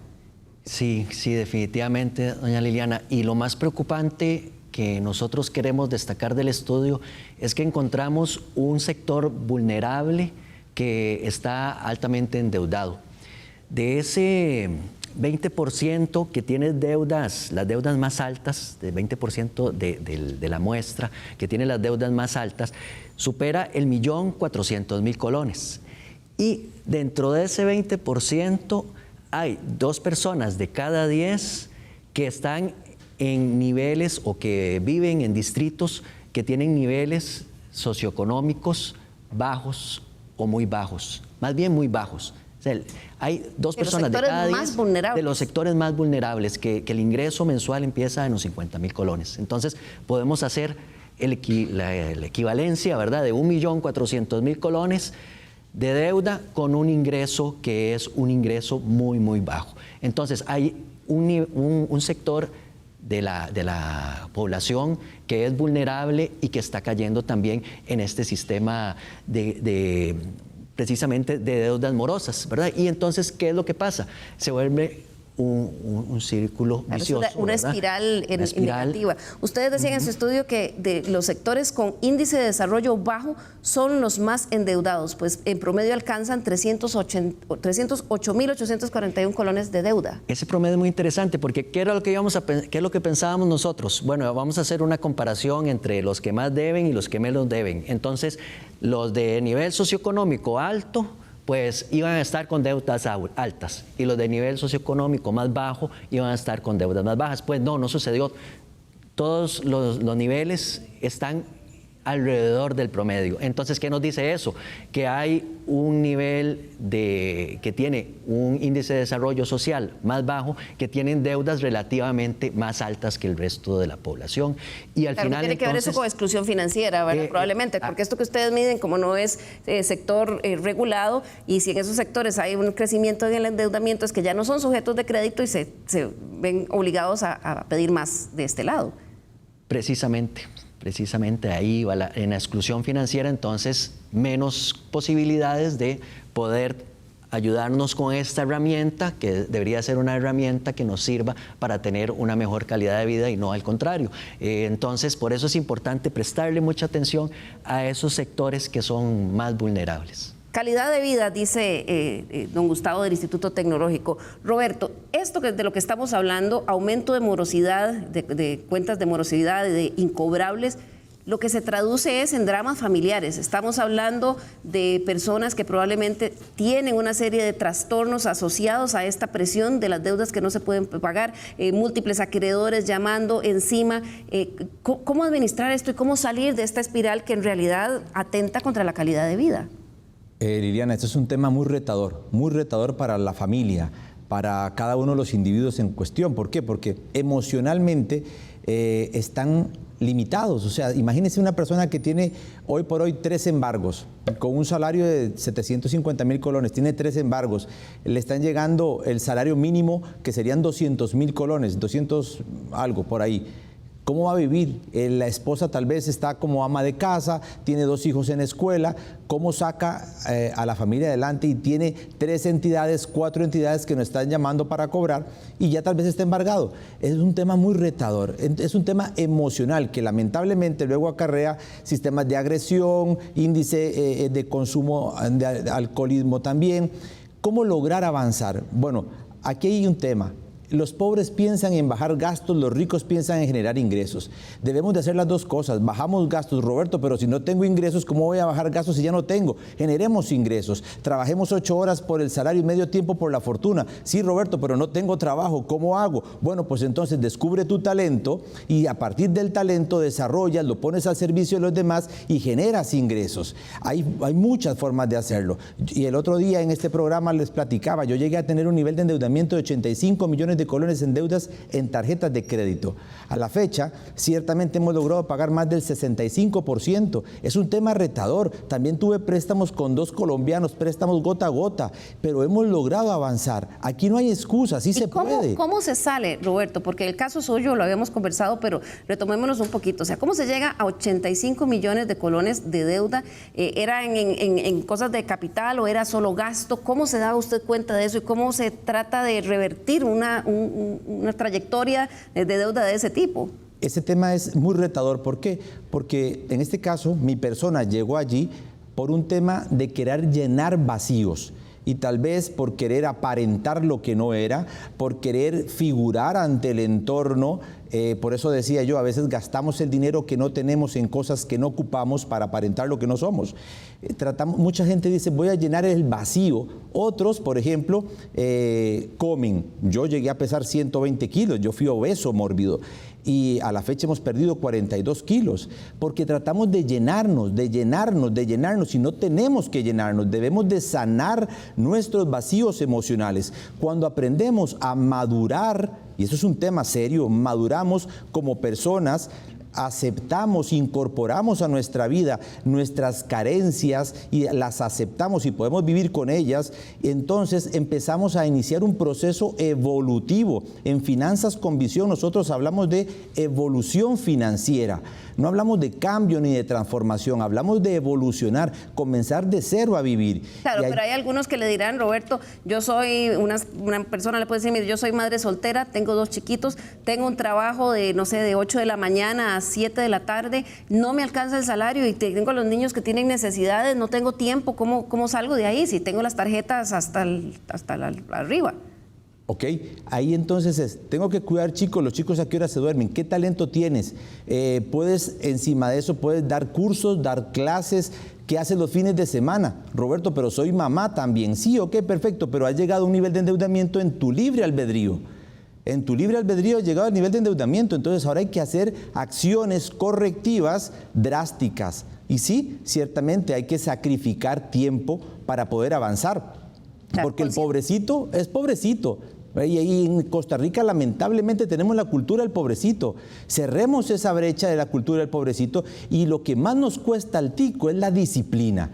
Sí, definitivamente, doña Liliana. Y lo más preocupante que nosotros queremos destacar del estudio es que encontramos un sector vulnerable que está altamente endeudado. De ese 20% que tiene deudas, las deudas más altas, del 20% de la muestra que tiene las deudas más altas, supera 1.400.000 colones. Y dentro de ese 20% hay 2 personas de cada 10 que están en niveles o que viven en distritos que tienen niveles socioeconómicos bajos o muy bajos, más bien muy bajos. O sea, hay 2 personas de cada 10 de los sectores más vulnerables que el ingreso mensual empieza en los 50.000 colones. Entonces, podemos hacer la equivalencia, ¿verdad?, de 1.400.000 colones de deuda con un ingreso que es un ingreso muy bajo. Entonces, hay un sector de la población que es vulnerable y que está cayendo también en este sistema precisamente de deudas morosas, ¿verdad? Y entonces, ¿qué es lo que pasa? Se vuelve un círculo vicioso, una espiral negativa. Ustedes decían en su estudio que de los sectores con índice de desarrollo bajo son los más endeudados, pues en promedio alcanzan 308.841 colones de deuda. Ese promedio es muy interesante porque ¿qué es lo que pensábamos nosotros? Bueno, vamos a hacer una comparación entre los que más deben y los que menos deben. Entonces, los de nivel socioeconómico alto pues iban a estar con deudas altas y los de nivel socioeconómico más bajo iban a estar con deudas más bajas. Pues no sucedió. Todos los niveles están alrededor del promedio. Entonces, ¿qué nos dice eso? Que hay un nivel que tiene un índice de desarrollo social más bajo, que tienen deudas relativamente más altas que el resto de la población. Y al final, tiene que ver eso con exclusión financiera, ¿verdad? Probablemente, porque esto que ustedes miden, como no es sector regulado, y si en esos sectores hay un crecimiento en el endeudamiento, es que ya no son sujetos de crédito y se ven obligados a pedir más de este lado. Precisamente ahí va en la exclusión financiera, entonces menos posibilidades de poder ayudarnos con esta herramienta, que debería ser una herramienta que nos sirva para tener una mejor calidad de vida y no al contrario. Entonces, por eso es importante prestarle mucha atención a esos sectores que son más vulnerables. Calidad de vida, dice don Gustavo del Instituto Tecnológico. Roberto, esto de lo que estamos hablando, aumento de morosidad, de cuentas de morosidad, de incobrables, lo que se traduce es en dramas familiares. Estamos hablando de personas que probablemente tienen una serie de trastornos asociados a esta presión de las deudas que no se pueden pagar, múltiples acreedores llamando encima. ¿Cómo administrar esto y cómo salir de esta espiral que en realidad atenta contra la calidad de vida? Liliana, este es un tema muy retador para la familia, para cada uno de los individuos en cuestión. ¿Por qué? Porque emocionalmente están limitados. O sea, imagínense una persona que tiene hoy por hoy 3 embargos, con un salario de 750.000 colones, tiene 3 embargos, le están llegando el salario mínimo que serían 200.000 colones, 200 algo por ahí. ¿Cómo va a vivir? La esposa tal vez está como ama de casa, tiene 2 hijos en escuela. ¿Cómo saca a la familia adelante? Y tiene 3 entidades, 4 entidades que nos están llamando para cobrar y ya tal vez está embargado. Es un tema muy retador, es un tema emocional que lamentablemente luego acarrea sistemas de agresión, índice de consumo de alcoholismo también. ¿Cómo lograr avanzar? Bueno, aquí hay un tema. Los pobres piensan en bajar gastos, los ricos piensan en generar ingresos. Debemos de hacer las dos cosas. Bajamos gastos, Roberto, pero si no tengo ingresos, ¿cómo voy a bajar gastos si ya no tengo? Generemos ingresos. Trabajemos 8 horas por el salario y medio tiempo por la fortuna. Sí, Roberto, pero no tengo trabajo. ¿Cómo hago? Bueno, pues entonces descubre tu talento y a partir del talento desarrollas, lo pones al servicio de los demás y generas ingresos. Hay muchas formas de hacerlo. Y el otro día en este programa les platicaba, yo llegué a tener un nivel de endeudamiento de 85 millones de colones en deudas en tarjetas de crédito. A la fecha, ciertamente hemos logrado pagar más del 65%. Es un tema retador. También tuve préstamos con 2 colombianos, préstamos gota a gota, pero hemos logrado avanzar. Aquí no hay excusa, sí se puede. ¿Cómo se sale, Roberto? Porque el caso suyo lo habíamos conversado, pero retomémonos un poquito. O sea, ¿cómo se llega a 85 millones de colones de deuda? ¿Era en cosas de capital o era solo gasto? ¿Cómo se da usted cuenta de eso y cómo se trata de revertir una trayectoria de deuda de ese tipo? Ese tema es muy retador. ¿Por qué? Porque en este caso mi persona llegó allí por un tema de querer llenar vacíos y tal vez por querer aparentar lo que no era, por querer figurar ante el entorno. Por eso decía yo, a veces gastamos el dinero que no tenemos en cosas que no ocupamos para aparentar lo que no somos. Mucha gente dice, voy a llenar el vacío. Otros, por ejemplo, comen. Yo llegué a pesar 120 kilos, yo fui obeso mórbido. Y a la fecha hemos perdido 42 kilos, porque tratamos de llenarnos, y no tenemos que llenarnos, debemos de sanar nuestros vacíos emocionales. Cuando aprendemos a madurar, y eso es un tema serio, maduramos como personas, aceptamos, incorporamos a nuestra vida nuestras carencias y las aceptamos y podemos vivir con ellas, entonces empezamos a iniciar un proceso evolutivo. En Finanzas con Visión nosotros hablamos de evolución financiera. No hablamos de cambio ni de transformación, hablamos de evolucionar, comenzar de cero a vivir. Claro, pero hay algunos que le dirán, Roberto, yo soy una persona, le puede decir, mire, yo soy madre soltera, tengo 2 chiquitos, tengo un trabajo de, no sé, de 8 de la mañana a 7 de la tarde, no me alcanza el salario y tengo a los niños que tienen necesidades, no tengo tiempo, ¿cómo salgo de ahí si tengo las tarjetas hasta arriba? Ok, ahí entonces tengo que cuidar chicos, los chicos a qué hora se duermen, qué talento tienes, puedes encima de eso, puedes dar cursos, dar clases, ¿qué haces los fines de semana? Roberto, pero soy mamá también, sí, ok, perfecto, pero has llegado a un nivel de endeudamiento en tu libre albedrío. En tu libre albedrío has llegado al nivel de endeudamiento, entonces ahora hay que hacer acciones correctivas drásticas. Y sí, ciertamente hay que sacrificar tiempo para poder avanzar, porque el pobrecito es pobrecito. Y en Costa Rica lamentablemente tenemos la cultura del pobrecito. Cerremos esa brecha de la cultura del pobrecito y lo que más nos cuesta al tico es la disciplina.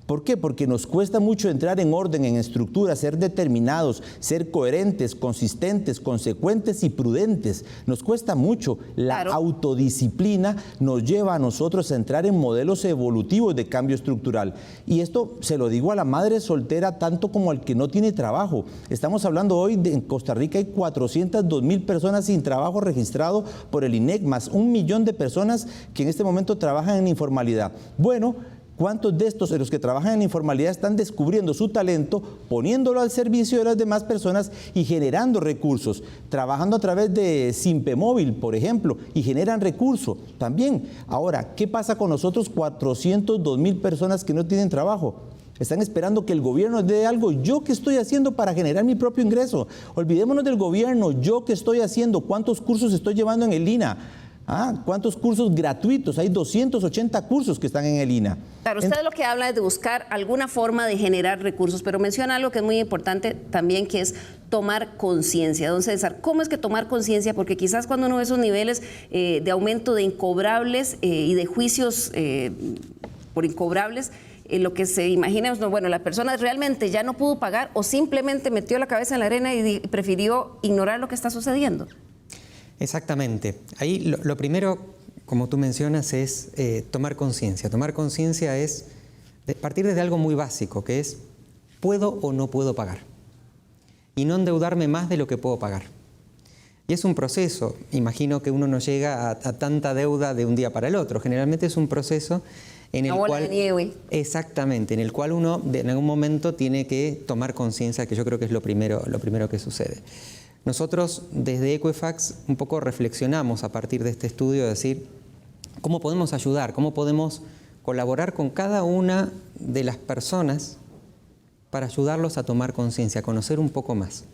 ¿Por qué? Porque nos cuesta mucho entrar en orden, en estructura, ser determinados, ser coherentes, consistentes, consecuentes y prudentes. Nos cuesta mucho. La autodisciplina nos lleva a nosotros a entrar en modelos evolutivos de cambio estructural. Y esto se lo digo a la madre soltera tanto como al que no tiene trabajo. Estamos hablando hoy en Costa Rica hay 402,000 personas sin trabajo registrado por el INEC, más 1 millón de personas que en este momento trabajan en informalidad. Bueno, ¿cuántos de estos, de los que trabajan en informalidad, están descubriendo su talento, poniéndolo al servicio de las demás personas y generando recursos? Trabajando a través de Simpe Móvil, por ejemplo, y generan recursos también. Ahora, ¿qué pasa con nosotros 402,000 personas que no tienen trabajo? Están esperando que el gobierno dé algo. ¿Yo qué estoy haciendo para generar mi propio ingreso? Olvidémonos del gobierno. ¿Yo qué estoy haciendo? ¿Cuántos cursos estoy llevando en el INA? ¿Cuántos cursos gratuitos? Hay 280 cursos que están en el INA. Claro, usted lo que habla es de buscar alguna forma de generar recursos, pero menciona algo que es muy importante también, que es tomar conciencia. Don César, ¿cómo es que tomar conciencia? Porque quizás cuando uno ve esos niveles de aumento de incobrables y de juicios por incobrables, lo que se imagina es, bueno, la persona realmente ya no pudo pagar o simplemente metió la cabeza en la arena y prefirió ignorar lo que está sucediendo. Exactamente. Ahí lo primero, como tú mencionas, es tomar conciencia. Tomar conciencia es partir desde algo muy básico, que es ¿puedo o no puedo pagar? Y no endeudarme más de lo que puedo pagar. Y es un proceso. Imagino que uno no llega a tanta deuda de un día para el otro. Generalmente es un proceso en el cual... Exactamente, en el cual uno en algún momento tiene que tomar conciencia, que yo creo que es lo primero que sucede. Nosotros desde Equifax un poco reflexionamos a partir de este estudio de decir cómo podemos ayudar, cómo podemos colaborar con cada una de las personas para ayudarlos a tomar conciencia, a conocer un poco más.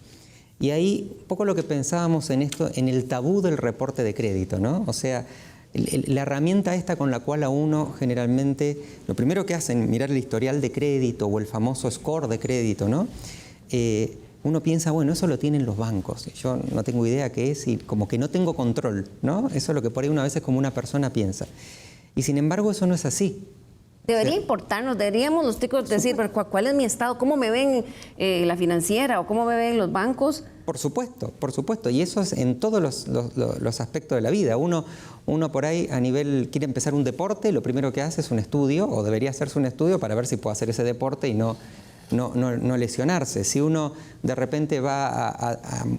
Y ahí un poco lo que pensábamos en esto, en el tabú del reporte de crédito, ¿no? O sea, la herramienta esta con la cual a uno generalmente, lo primero que hacen, mirar el historial de crédito o el famoso score de crédito, ¿no? Uno piensa, bueno, eso lo tienen los bancos, yo no tengo idea qué es y como que no tengo control, ¿no? Eso es lo que por ahí una vez como una persona piensa. Y sin embargo eso no es así. Debería importarnos, deberíamos los ticos decir, ¿cuál es mi estado? ¿Cómo me ven la financiera o cómo me ven los bancos? Por supuesto, y eso es en todos los aspectos de la vida. Uno por ahí a nivel quiere empezar un deporte, lo primero que hace es un estudio, o debería hacerse un estudio para ver si puede hacer ese deporte y no lesionarse. Si uno de repente va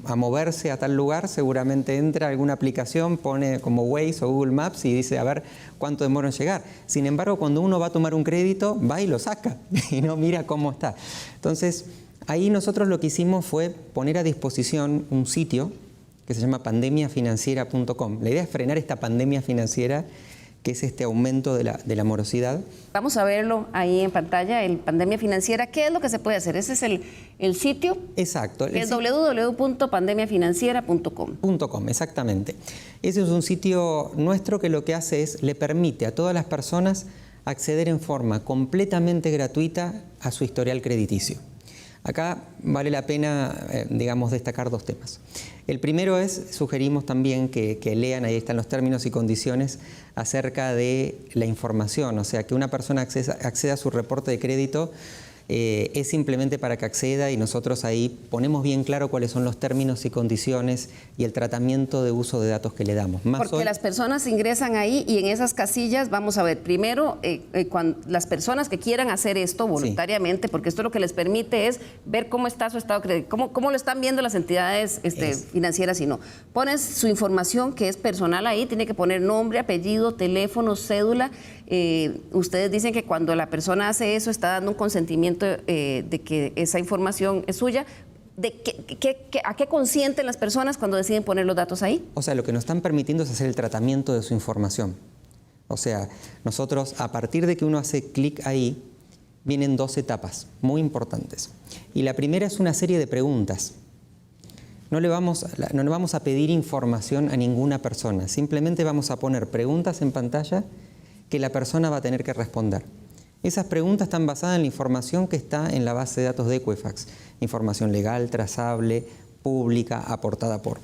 a moverse a tal lugar, seguramente entra a alguna aplicación, pone como Waze o Google Maps y dice a ver cuánto demora en llegar. Sin embargo, cuando uno va a tomar un crédito, va y lo saca y no mira cómo está. Entonces, ahí nosotros lo que hicimos fue poner a disposición un sitio que se llama pandemiafinanciera.com. La idea es frenar esta pandemia financiera, que es este aumento de la morosidad. Vamos a verlo ahí en pantalla, el Pandemia Financiera. ¿Qué es lo que se puede hacer? Ese es el sitio. Exacto. Que es www.pandemiafinanciera.com. Exactamente. Ese es un sitio nuestro que lo que hace es, le permite a todas las personas acceder en forma completamente gratuita a su historial crediticio. Acá vale la pena, digamos, destacar dos temas. El primero es, sugerimos también que lean, ahí están los términos y condiciones acerca de la información, o sea, que una persona acceda a su reporte de crédito es simplemente para que acceda y nosotros ahí ponemos bien claro cuáles son los términos y condiciones y el tratamiento de uso de datos que le damos. Porque las personas ingresan ahí y en esas casillas, vamos a ver, primero, cuando las personas que quieran hacer esto voluntariamente, sí, porque esto lo que les permite es ver cómo está su estado de crédito, cómo lo están viendo las entidades financieras y no. Pones su información que es personal ahí, tiene que poner nombre, apellido, teléfono, cédula. Ustedes dicen que cuando la persona hace eso está dando un consentimiento de que esa información es suya. ¿A qué consienten las personas cuando deciden poner los datos ahí? O sea, lo que nos están permitiendo es hacer el tratamiento de su información. O sea, nosotros a partir de que uno hace clic ahí, vienen dos etapas muy importantes. Y la primera es una serie de preguntas. No le vamos a pedir información a ninguna persona, simplemente vamos a poner preguntas en pantalla que la persona va a tener que responder. Esas preguntas están basadas en la información que está en la base de datos de Equifax. Información legal, trazable, pública, aportada por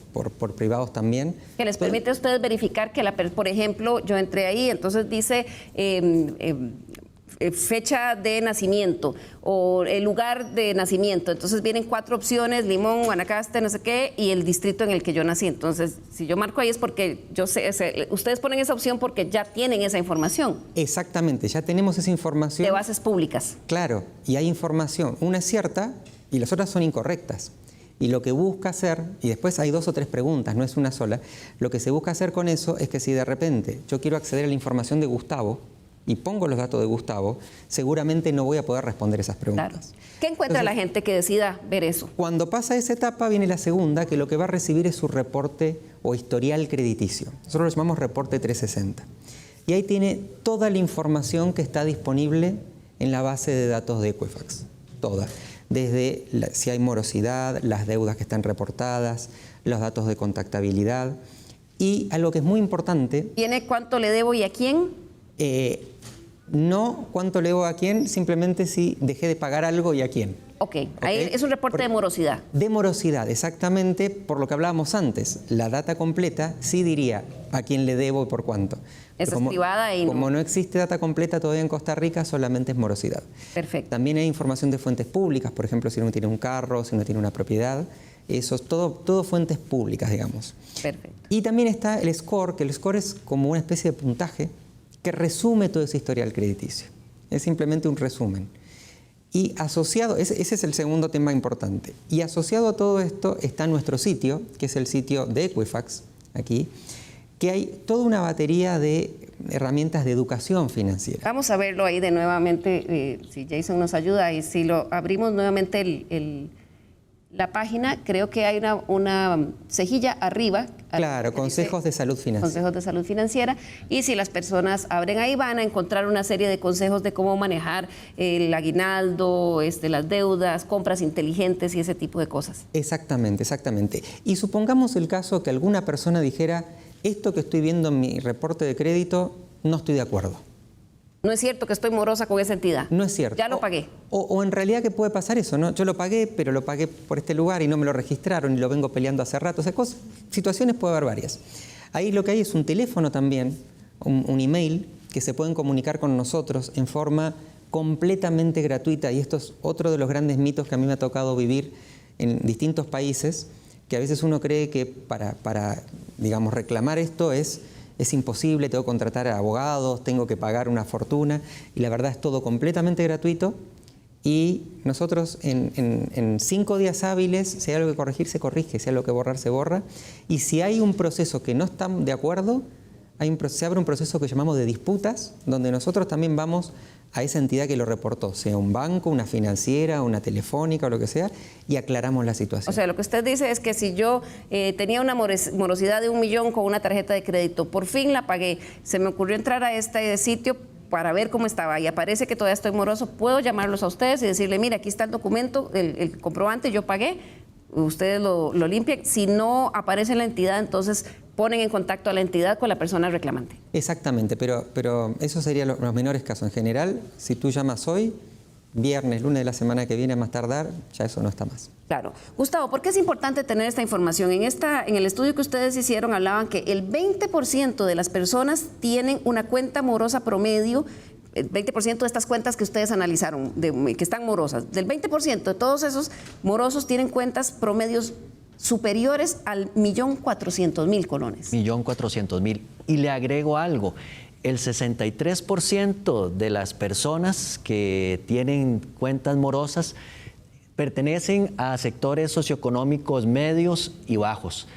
privados también. Que les permite a ustedes verificar que, por ejemplo, yo entré ahí, entonces dice fecha de nacimiento o el lugar de nacimiento. Entonces vienen 4 opciones, Limón, Guanacaste, no sé qué, y el distrito en el que yo nací. Entonces, si yo marco ahí es porque yo sé, ustedes ponen esa opción porque ya tienen esa información. Exactamente, ya tenemos esa información. De bases públicas. Claro, y hay información. Una es cierta y las otras son incorrectas. Y lo que busca hacer, y después hay 2 o 3 preguntas, no es una sola, lo que se busca hacer con eso es que si de repente yo quiero acceder a la información de Gustavo, y pongo los datos de Gustavo, seguramente no voy a poder responder esas preguntas. Claro. ¿Qué encuentra la gente que decida ver eso? Cuando pasa esa etapa viene la segunda, que lo que va a recibir es su reporte o historial crediticio. Nosotros lo llamamos reporte 360. Y ahí tiene toda la información que está disponible en la base de datos de Equifax. Toda. Desde si hay morosidad, las deudas que están reportadas, los datos de contactabilidad. Y algo que es muy importante... ¿Tiene cuánto le debo y a quién? No cuánto le debo a quién, simplemente si dejé de pagar algo y a quién. Ok, ahí es un reporte de morosidad. De morosidad, exactamente por lo que hablábamos antes. La data completa sí diría a quién le debo y por cuánto. Esa es privada y como no existe data completa todavía en Costa Rica, solamente es morosidad. Perfecto. También hay información de fuentes públicas, por ejemplo, si uno tiene un carro, si uno tiene una propiedad. Eso es todo fuentes públicas, digamos. Perfecto. Y también está el score, que el score es como una especie de puntaje que resume todo ese historial crediticio. Es simplemente un resumen. Y asociado, ese es el segundo tema importante. Y asociado a todo esto está nuestro sitio, que es el sitio de Equifax, aquí, que hay toda una batería de herramientas de educación financiera. Vamos a verlo ahí de nuevamente, si Jason nos ayuda, y si lo abrimos nuevamente la página, creo que hay una cejilla arriba. Claro, consejos de salud financiera. Consejos de salud financiera. Y si las personas abren ahí, van a encontrar una serie de consejos de cómo manejar el aguinaldo, las deudas, compras inteligentes y ese tipo de cosas. Exactamente, exactamente. Y supongamos el caso que alguna persona dijera, esto que estoy viendo en mi reporte de crédito, no estoy de acuerdo. No es cierto que estoy morosa con esa entidad. No es cierto. Ya lo pagué. O en realidad que puede pasar eso, ¿no? Yo lo pagué, pero lo pagué por este lugar y no me lo registraron y lo vengo peleando hace rato. O sea, situaciones puede haber varias. Ahí lo que hay es un teléfono también, un email, que se pueden comunicar con nosotros en forma completamente gratuita. Y esto es otro de los grandes mitos que a mí me ha tocado vivir en distintos países, que a veces uno cree que para digamos, reclamar esto es imposible, tengo que contratar a abogados, tengo que pagar una fortuna, y la verdad es todo completamente gratuito, y nosotros en 5 días hábiles, si hay algo que corregir, se corrige, si hay algo que borrar, se borra, y si hay un proceso que no están de acuerdo, se abre un proceso que llamamos de disputas, donde nosotros también vamos a esa entidad que lo reportó, sea un banco, una financiera, una telefónica o lo que sea, y aclaramos la situación. O sea, lo que usted dice es que si yo tenía una morosidad de 1 millón con una tarjeta de crédito, por fin la pagué, se me ocurrió entrar a este sitio para ver cómo estaba y aparece que todavía estoy moroso, puedo llamarlos a ustedes y decirle, mira, aquí está el documento, el comprobante, yo pagué, ustedes lo limpian. Si no aparece en la entidad, entonces ponen en contacto a la entidad con la persona reclamante. Exactamente, pero eso serían los menores casos. En general, si tú llamas hoy, viernes, lunes de la semana que viene, a más tardar, ya eso no está más. Claro. Gustavo, ¿por qué es importante tener esta información? En el estudio que ustedes hicieron hablaban que el 20% de las personas tienen una cuenta morosa promedio, el 20% de estas cuentas que ustedes analizaron, que están morosas, del 20% de todos esos morosos tienen cuentas promedios superiores al 1.400.000 colones. 1.400.000. Y le agrego algo, el 63% de las personas que tienen cuentas morosas pertenecen a sectores socioeconómicos medios y bajos.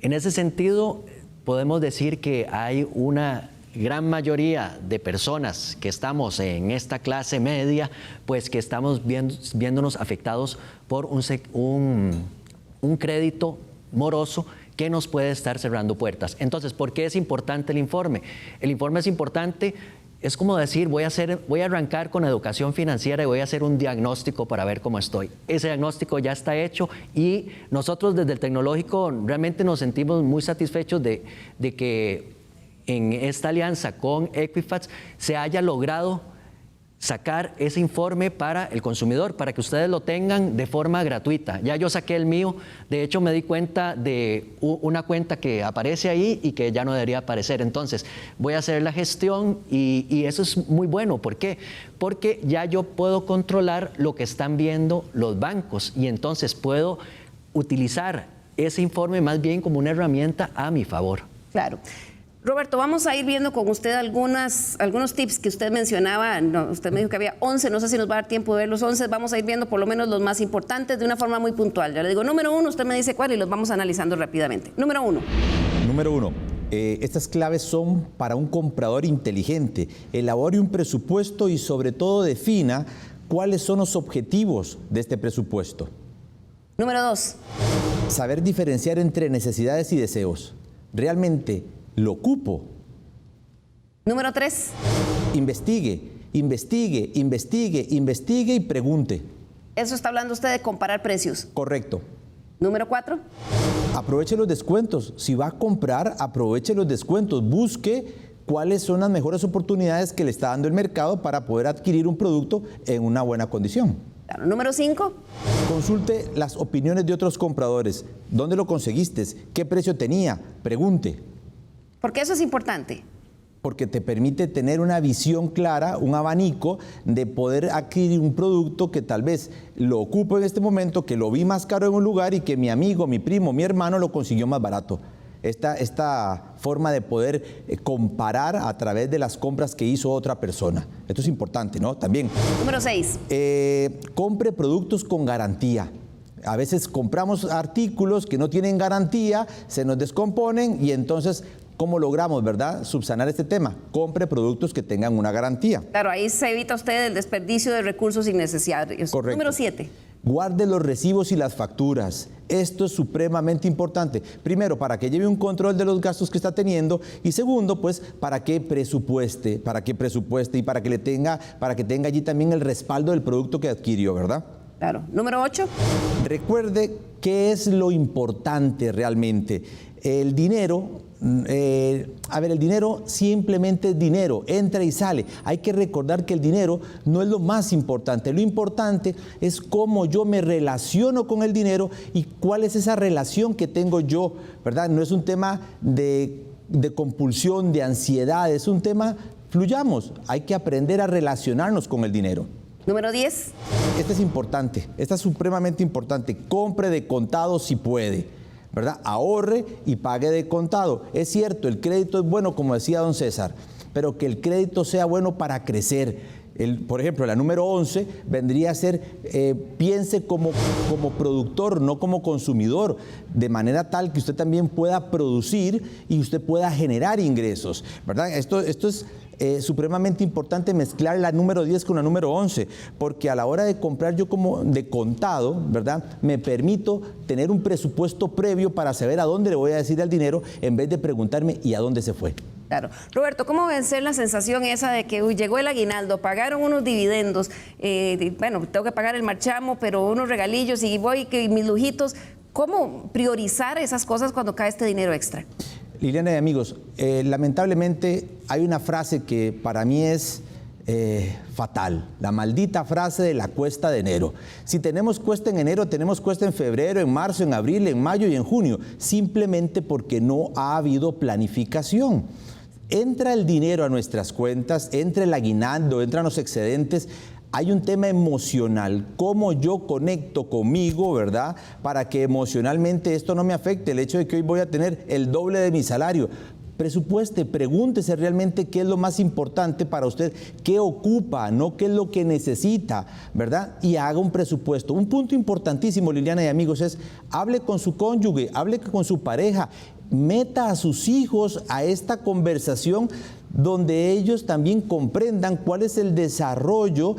En ese sentido, podemos decir que hay una gran mayoría de personas que estamos en esta clase media, pues que estamos viéndonos afectados por un crédito moroso que nos puede estar cerrando puertas. Entonces, ¿por qué es importante el informe? El informe es importante, es como decir, voy a arrancar con educación financiera y voy a hacer un diagnóstico para ver cómo estoy. Ese diagnóstico ya está hecho y nosotros desde el tecnológico realmente nos sentimos muy satisfechos de que en esta alianza con Equifax se haya logrado sacar ese informe para el consumidor, para que ustedes lo tengan de forma gratuita. Ya yo saqué el mío, de hecho me di cuenta de una cuenta que aparece ahí y que ya no debería aparecer. Entonces voy a hacer la gestión y eso es muy bueno. ¿Por qué? Porque ya yo puedo controlar lo que están viendo los bancos y entonces puedo utilizar ese informe más bien como una herramienta a mi favor. Claro. Roberto, vamos a ir viendo con usted algunos tips que usted mencionaba. No, usted me dijo que había 11, no sé si nos va a dar tiempo de ver los 11. Vamos a ir viendo por lo menos los más importantes de una forma muy puntual. Ya le digo, número 1, usted me dice cuál y los vamos analizando rápidamente. Número 1. Número 1. Estas claves son para un comprador inteligente. Elabore un presupuesto y sobre todo defina cuáles son los objetivos de este presupuesto. Número 2. Saber diferenciar entre necesidades y deseos. ¿Realmente lo ocupo? Número 3. Investigue y pregunte. Eso está hablando usted de comparar precios. Correcto. Número 4. Aproveche los descuentos. Si va a comprar, aproveche los descuentos. Busque cuáles son las mejores oportunidades que le está dando el mercado para poder adquirir un producto en una buena condición. Claro. Número 5. Consulte las opiniones de otros compradores. ¿Dónde lo conseguiste? ¿Qué precio tenía? Pregunte. ¿Por qué eso es importante? Porque te permite tener una visión clara, un abanico de poder adquirir un producto que tal vez lo ocupo en este momento, que lo vi más caro en un lugar y que mi amigo, mi primo, mi hermano lo consiguió más barato. Esta forma de poder comparar a través de las compras que hizo otra persona. Esto es importante, ¿no? También. Número 6. Compre productos con garantía. A veces compramos artículos que no tienen garantía, se nos descomponen y entonces, ¿cómo logramos, verdad, subsanar este tema? Compre productos que tengan una garantía. Claro, ahí se evita usted el desperdicio de recursos innecesarios. Correcto. Número 7. Guarde los recibos y las facturas. Esto es supremamente importante. Primero, para que lleve un control de los gastos que está teniendo, y segundo, pues, para que presupueste y para que tenga allí también el respaldo del producto que adquirió, ¿verdad? Claro. Número 8. Recuerde qué es lo importante realmente. El dinero, el dinero simplemente es dinero, entra y sale. Hay que recordar que el dinero no es lo más importante. Lo importante es cómo yo me relaciono con el dinero y cuál es esa relación que tengo yo, ¿verdad? No es un tema de compulsión, de ansiedad, es un tema, fluyamos. Hay que aprender a relacionarnos con el dinero. Número 10. Esta es importante, esta es supremamente importante. Compre de contado si puede, ¿verdad? Ahorre y pague de contado. Es cierto, el crédito es bueno, como decía don César, pero que el crédito sea bueno para crecer. Por ejemplo, la número 11 vendría a ser, piense como productor, no como consumidor, de manera tal que usted también pueda producir y usted pueda generar ingresos, ¿verdad? Esto es supremamente importante, mezclar la número 10 con la número 11, porque a la hora de comprar yo como de contado, ¿verdad?, me permito tener un presupuesto previo para saber a dónde le voy a decir al dinero en vez de preguntarme ¿y a dónde se fue? Claro. Roberto, ¿cómo vencer la sensación esa de que llegó el aguinaldo, pagaron unos dividendos, bueno, tengo que pagar el marchamo, pero unos regalillos y voy, que mis lujitos? ¿Cómo priorizar esas cosas cuando cae este dinero extra? Liliana y amigos, lamentablemente hay una frase que para mí es fatal, la maldita frase de la cuesta de enero. Si tenemos cuesta en enero, tenemos cuesta en febrero, en marzo, en abril, en mayo y en junio, simplemente porque no ha habido planificación. Entra el dinero a nuestras cuentas, entra el aguinaldo, entran los excedentes. Hay un tema emocional, cómo yo conecto conmigo, ¿verdad? Para que emocionalmente esto no me afecte, el hecho de que hoy voy a tener el doble de mi salario. Presupueste, pregúntese realmente qué es lo más importante para usted, qué ocupa, no qué es lo que necesita, ¿verdad? Y haga un presupuesto. Un punto importantísimo, Liliana y amigos, es hable con su cónyuge, hable con su pareja, meta a sus hijos a esta conversación donde ellos también comprendan cuál es el desarrollo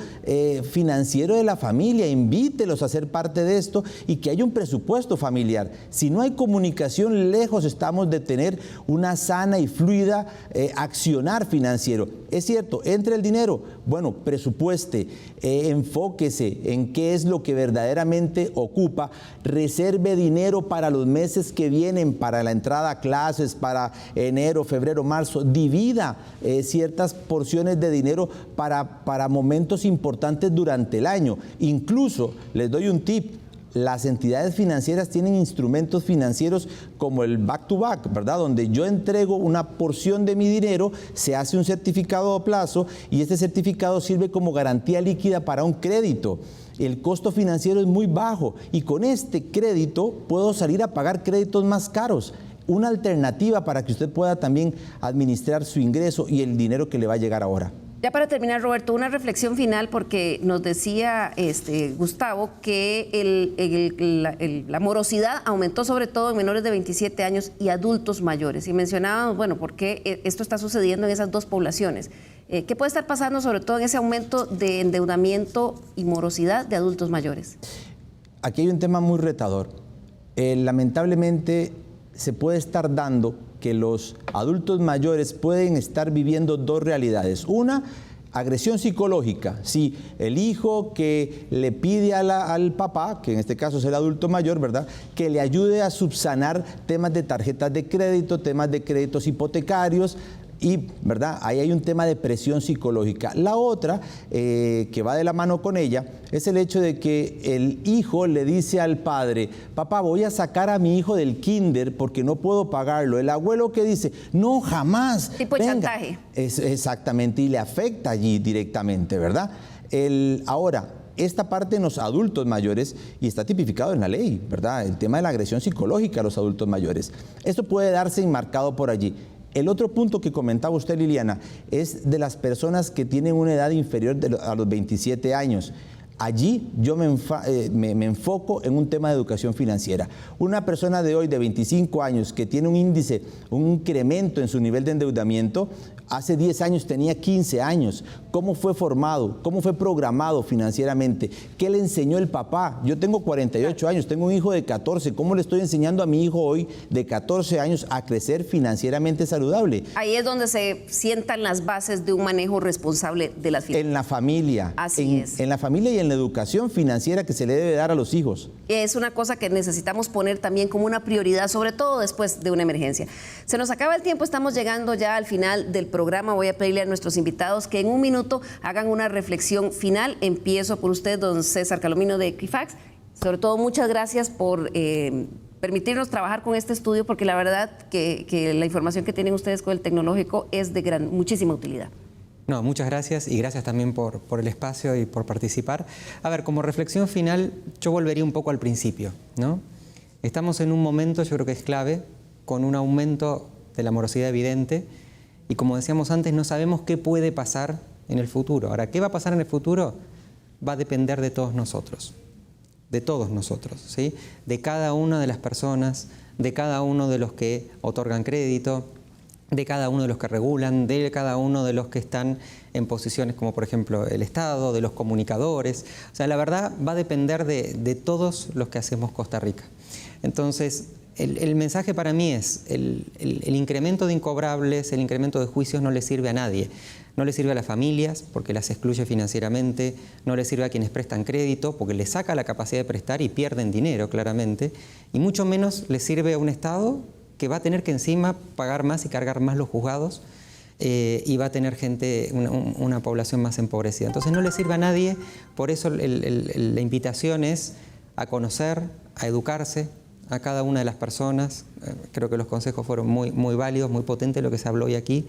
financiero de la familia, invítelos a ser parte de esto y que haya un presupuesto familiar. Si no hay comunicación, lejos estamos de tener una sana y fluida accionar financiero. Es cierto, entre el dinero, bueno, presupueste, enfóquese en qué es lo que verdaderamente ocupa, reserve dinero para los meses que vienen, para la entrada a clases, para enero, febrero, marzo, divida ciertas porciones de dinero para momentos importantes durante el año. Incluso, les doy un tip, las entidades financieras tienen instrumentos financieros como el back-to-back, ¿verdad? Donde yo entrego una porción de mi dinero, se hace un certificado a plazo y este certificado sirve como garantía líquida para un crédito. El costo financiero es muy bajo y con este crédito puedo salir a pagar créditos más caros. Una alternativa para que usted pueda también administrar su ingreso y el dinero que le va a llegar ahora. Ya para terminar, Roberto, una reflexión final, porque nos decía Gustavo que la morosidad aumentó sobre todo en menores de 27 años y adultos mayores. Y mencionábamos, bueno, ¿por qué esto está sucediendo en esas dos poblaciones? ¿Qué puede estar pasando sobre todo en ese aumento de endeudamiento y morosidad de adultos mayores? Aquí hay un tema muy retador. Lamentablemente se puede estar dando que los adultos mayores pueden estar viviendo dos realidades. Una, agresión psicológica. Si el hijo que le pide al papá, que en este caso es el adulto mayor, ¿verdad?, que le ayude a subsanar temas de tarjetas de crédito, temas de créditos hipotecarios, y, ¿verdad?, ahí hay un tema de presión psicológica. La otra, que va de la mano con ella, es el hecho de que el hijo le dice al padre: papá, voy a sacar a mi hijo del kinder porque no puedo pagarlo. El abuelo que dice: no, jamás. Tipo de chantaje. Exactamente, y le afecta allí directamente, ¿verdad? Ahora, esta parte en los adultos mayores, y está tipificado en la ley, ¿verdad?, el tema de la agresión psicológica a los adultos mayores. Esto puede darse enmarcado por allí. El otro punto que comentaba usted, Liliana, es de las personas que tienen una edad inferior a los 27 años. Allí yo me enfoco en un tema de educación financiera. Una persona de hoy de 25 años que tiene un índice, un incremento en su nivel de endeudamiento, hace 10 años tenía 15 años. ¿Cómo fue formado? ¿Cómo fue programado financieramente? ¿Qué le enseñó el papá? Yo tengo 48 años, tengo un hijo de 14. ¿Cómo le estoy enseñando a mi hijo hoy de 14 años a crecer financieramente saludable? Ahí es donde se sientan las bases de un manejo responsable de las finanzas. En la familia. Así es. En la familia y en la educación financiera que se le debe dar a los hijos. Es una cosa que necesitamos poner también como una prioridad, sobre todo después de una emergencia. Se nos acaba el tiempo, estamos llegando ya al final del programa. Voy a pedirle a nuestros invitados que en un minuto hagan una reflexión final. Empiezo por usted, don César Calomino de Equifax. Sobre todo, muchas gracias por permitirnos trabajar con este estudio, porque la verdad que la información que tienen ustedes con el tecnológico es de muchísima utilidad. No, muchas gracias y gracias también por el espacio y por participar. A ver, como reflexión final, yo volvería un poco al principio, ¿no? Estamos en un momento, yo creo que es clave, con un aumento de la morosidad evidente y, como decíamos antes, no sabemos qué puede pasar en el futuro. Ahora, ¿qué va a pasar en el futuro? Va a depender de todos nosotros, ¿sí? De cada una de las personas, de cada uno de los que otorgan crédito, de cada uno de los que regulan, de cada uno de los que están en posiciones como por ejemplo el Estado, de los comunicadores. O sea, la verdad va a depender de todos los que hacemos Costa Rica. Entonces, el mensaje para mí es el incremento de incobrables, el incremento de juicios no le sirve a nadie. No le sirve a las familias porque las excluye financieramente, no le sirve a quienes prestan crédito porque les saca la capacidad de prestar y pierden dinero claramente, y mucho menos le sirve a un Estado que va a tener que encima pagar más y cargar más los juzgados y va a tener gente, una población más empobrecida. Entonces no le sirve a nadie, por eso la invitación es a conocer, a educarse a cada una de las personas. Creo que los consejos fueron muy válidos, muy potentes lo que se habló hoy aquí.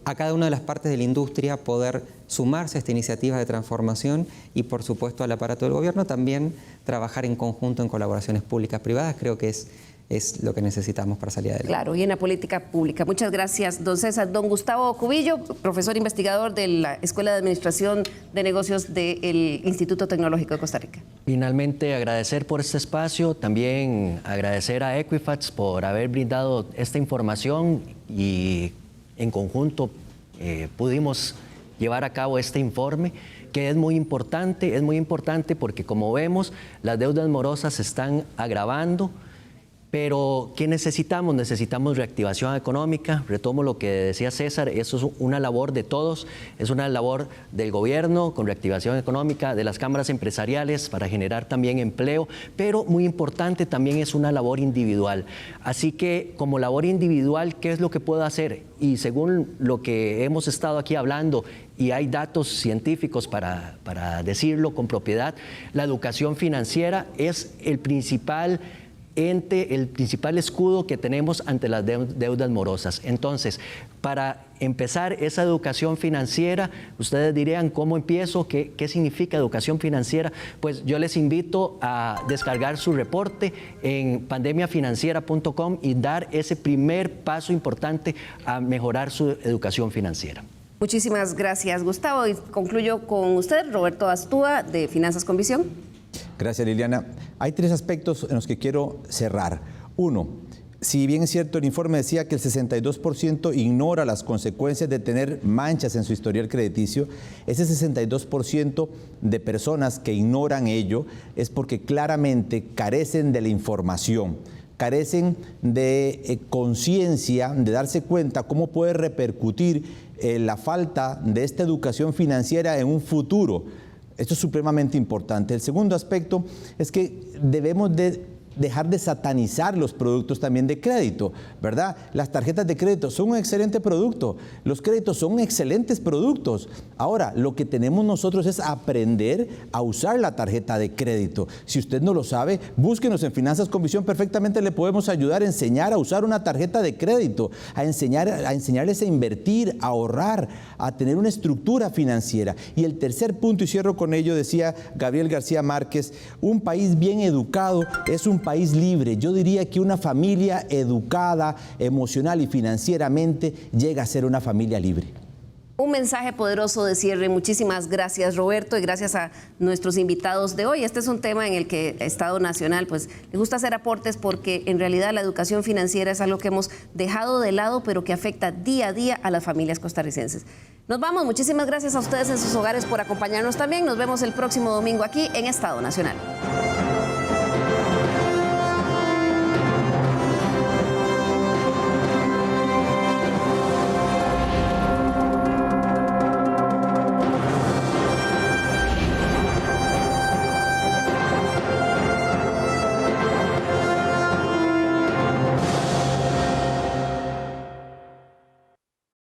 A cada una de las partes de la industria poder sumarse a esta iniciativa de transformación y por supuesto al aparato del gobierno también trabajar en conjunto en colaboraciones públicas privadas. Creo que es lo que necesitamos para salir adelante. Claro, y en la política pública. Muchas gracias, don César. Don Gustavo Cubillo, profesor investigador de la Escuela de Administración de Negocios del Instituto Tecnológico de Costa Rica. Finalmente, agradecer por este espacio, también agradecer a Equifax por haber brindado esta información y en conjunto pudimos llevar a cabo este informe, que es muy importante porque, como vemos, las deudas morosas se están agravando. Pero, ¿qué necesitamos? Necesitamos reactivación económica. Retomo lo que decía César, eso es una labor de todos, es una labor del gobierno con reactivación económica, de las cámaras empresariales para generar también empleo, pero muy importante también es una labor individual. Así que, como labor individual, ¿qué es lo que puedo hacer? Y según lo que hemos estado aquí hablando, y hay datos científicos para decirlo con propiedad, la educación financiera es el principal escudo que tenemos ante las deudas morosas. Entonces, para empezar esa educación financiera, ustedes dirían, ¿cómo empiezo? ¿Qué significa educación financiera? Pues yo les invito a descargar su reporte en pandemiafinanciera.com y dar ese primer paso importante a mejorar su educación financiera. Muchísimas gracias, Gustavo. Y concluyo con usted, Roberto Astúa, de Finanzas con Visión. Gracias, Liliana. Hay 3 aspectos en los que quiero cerrar. 1, si bien es cierto, el informe decía que el 62% ignora las consecuencias de tener manchas en su historial crediticio, ese 62% de personas que ignoran ello es porque claramente carecen de la información, carecen de conciencia, de darse cuenta cómo puede repercutir la falta de esta educación financiera en un futuro. Esto es supremamente importante. El segundo aspecto es que debemos dejar de satanizar los productos también de crédito, ¿verdad? Las tarjetas de crédito son un excelente producto, los créditos son excelentes productos. Ahora, lo que tenemos nosotros es aprender a usar la tarjeta de crédito. Si usted no lo sabe, búsquenos en Finanzas con Visión, perfectamente le podemos ayudar a enseñar a usar una tarjeta de crédito, a enseñarles a invertir, a ahorrar, a tener una estructura financiera. Y el tercer punto, y cierro con ello, decía Gabriel García Márquez, un país bien educado es un país libre. Yo diría que una familia educada emocional y financieramente llega a ser una familia libre. Un mensaje poderoso de cierre. Muchísimas gracias, Roberto, y gracias a nuestros invitados de hoy. Este es un tema en el que Estado Nacional pues le gusta hacer aportes, porque en realidad la educación financiera es algo que hemos dejado de lado, pero que afecta día a día a las familias costarricenses. Nos vamos. Muchísimas gracias a ustedes en sus hogares por acompañarnos también. Nos vemos el próximo domingo aquí en Estado Nacional.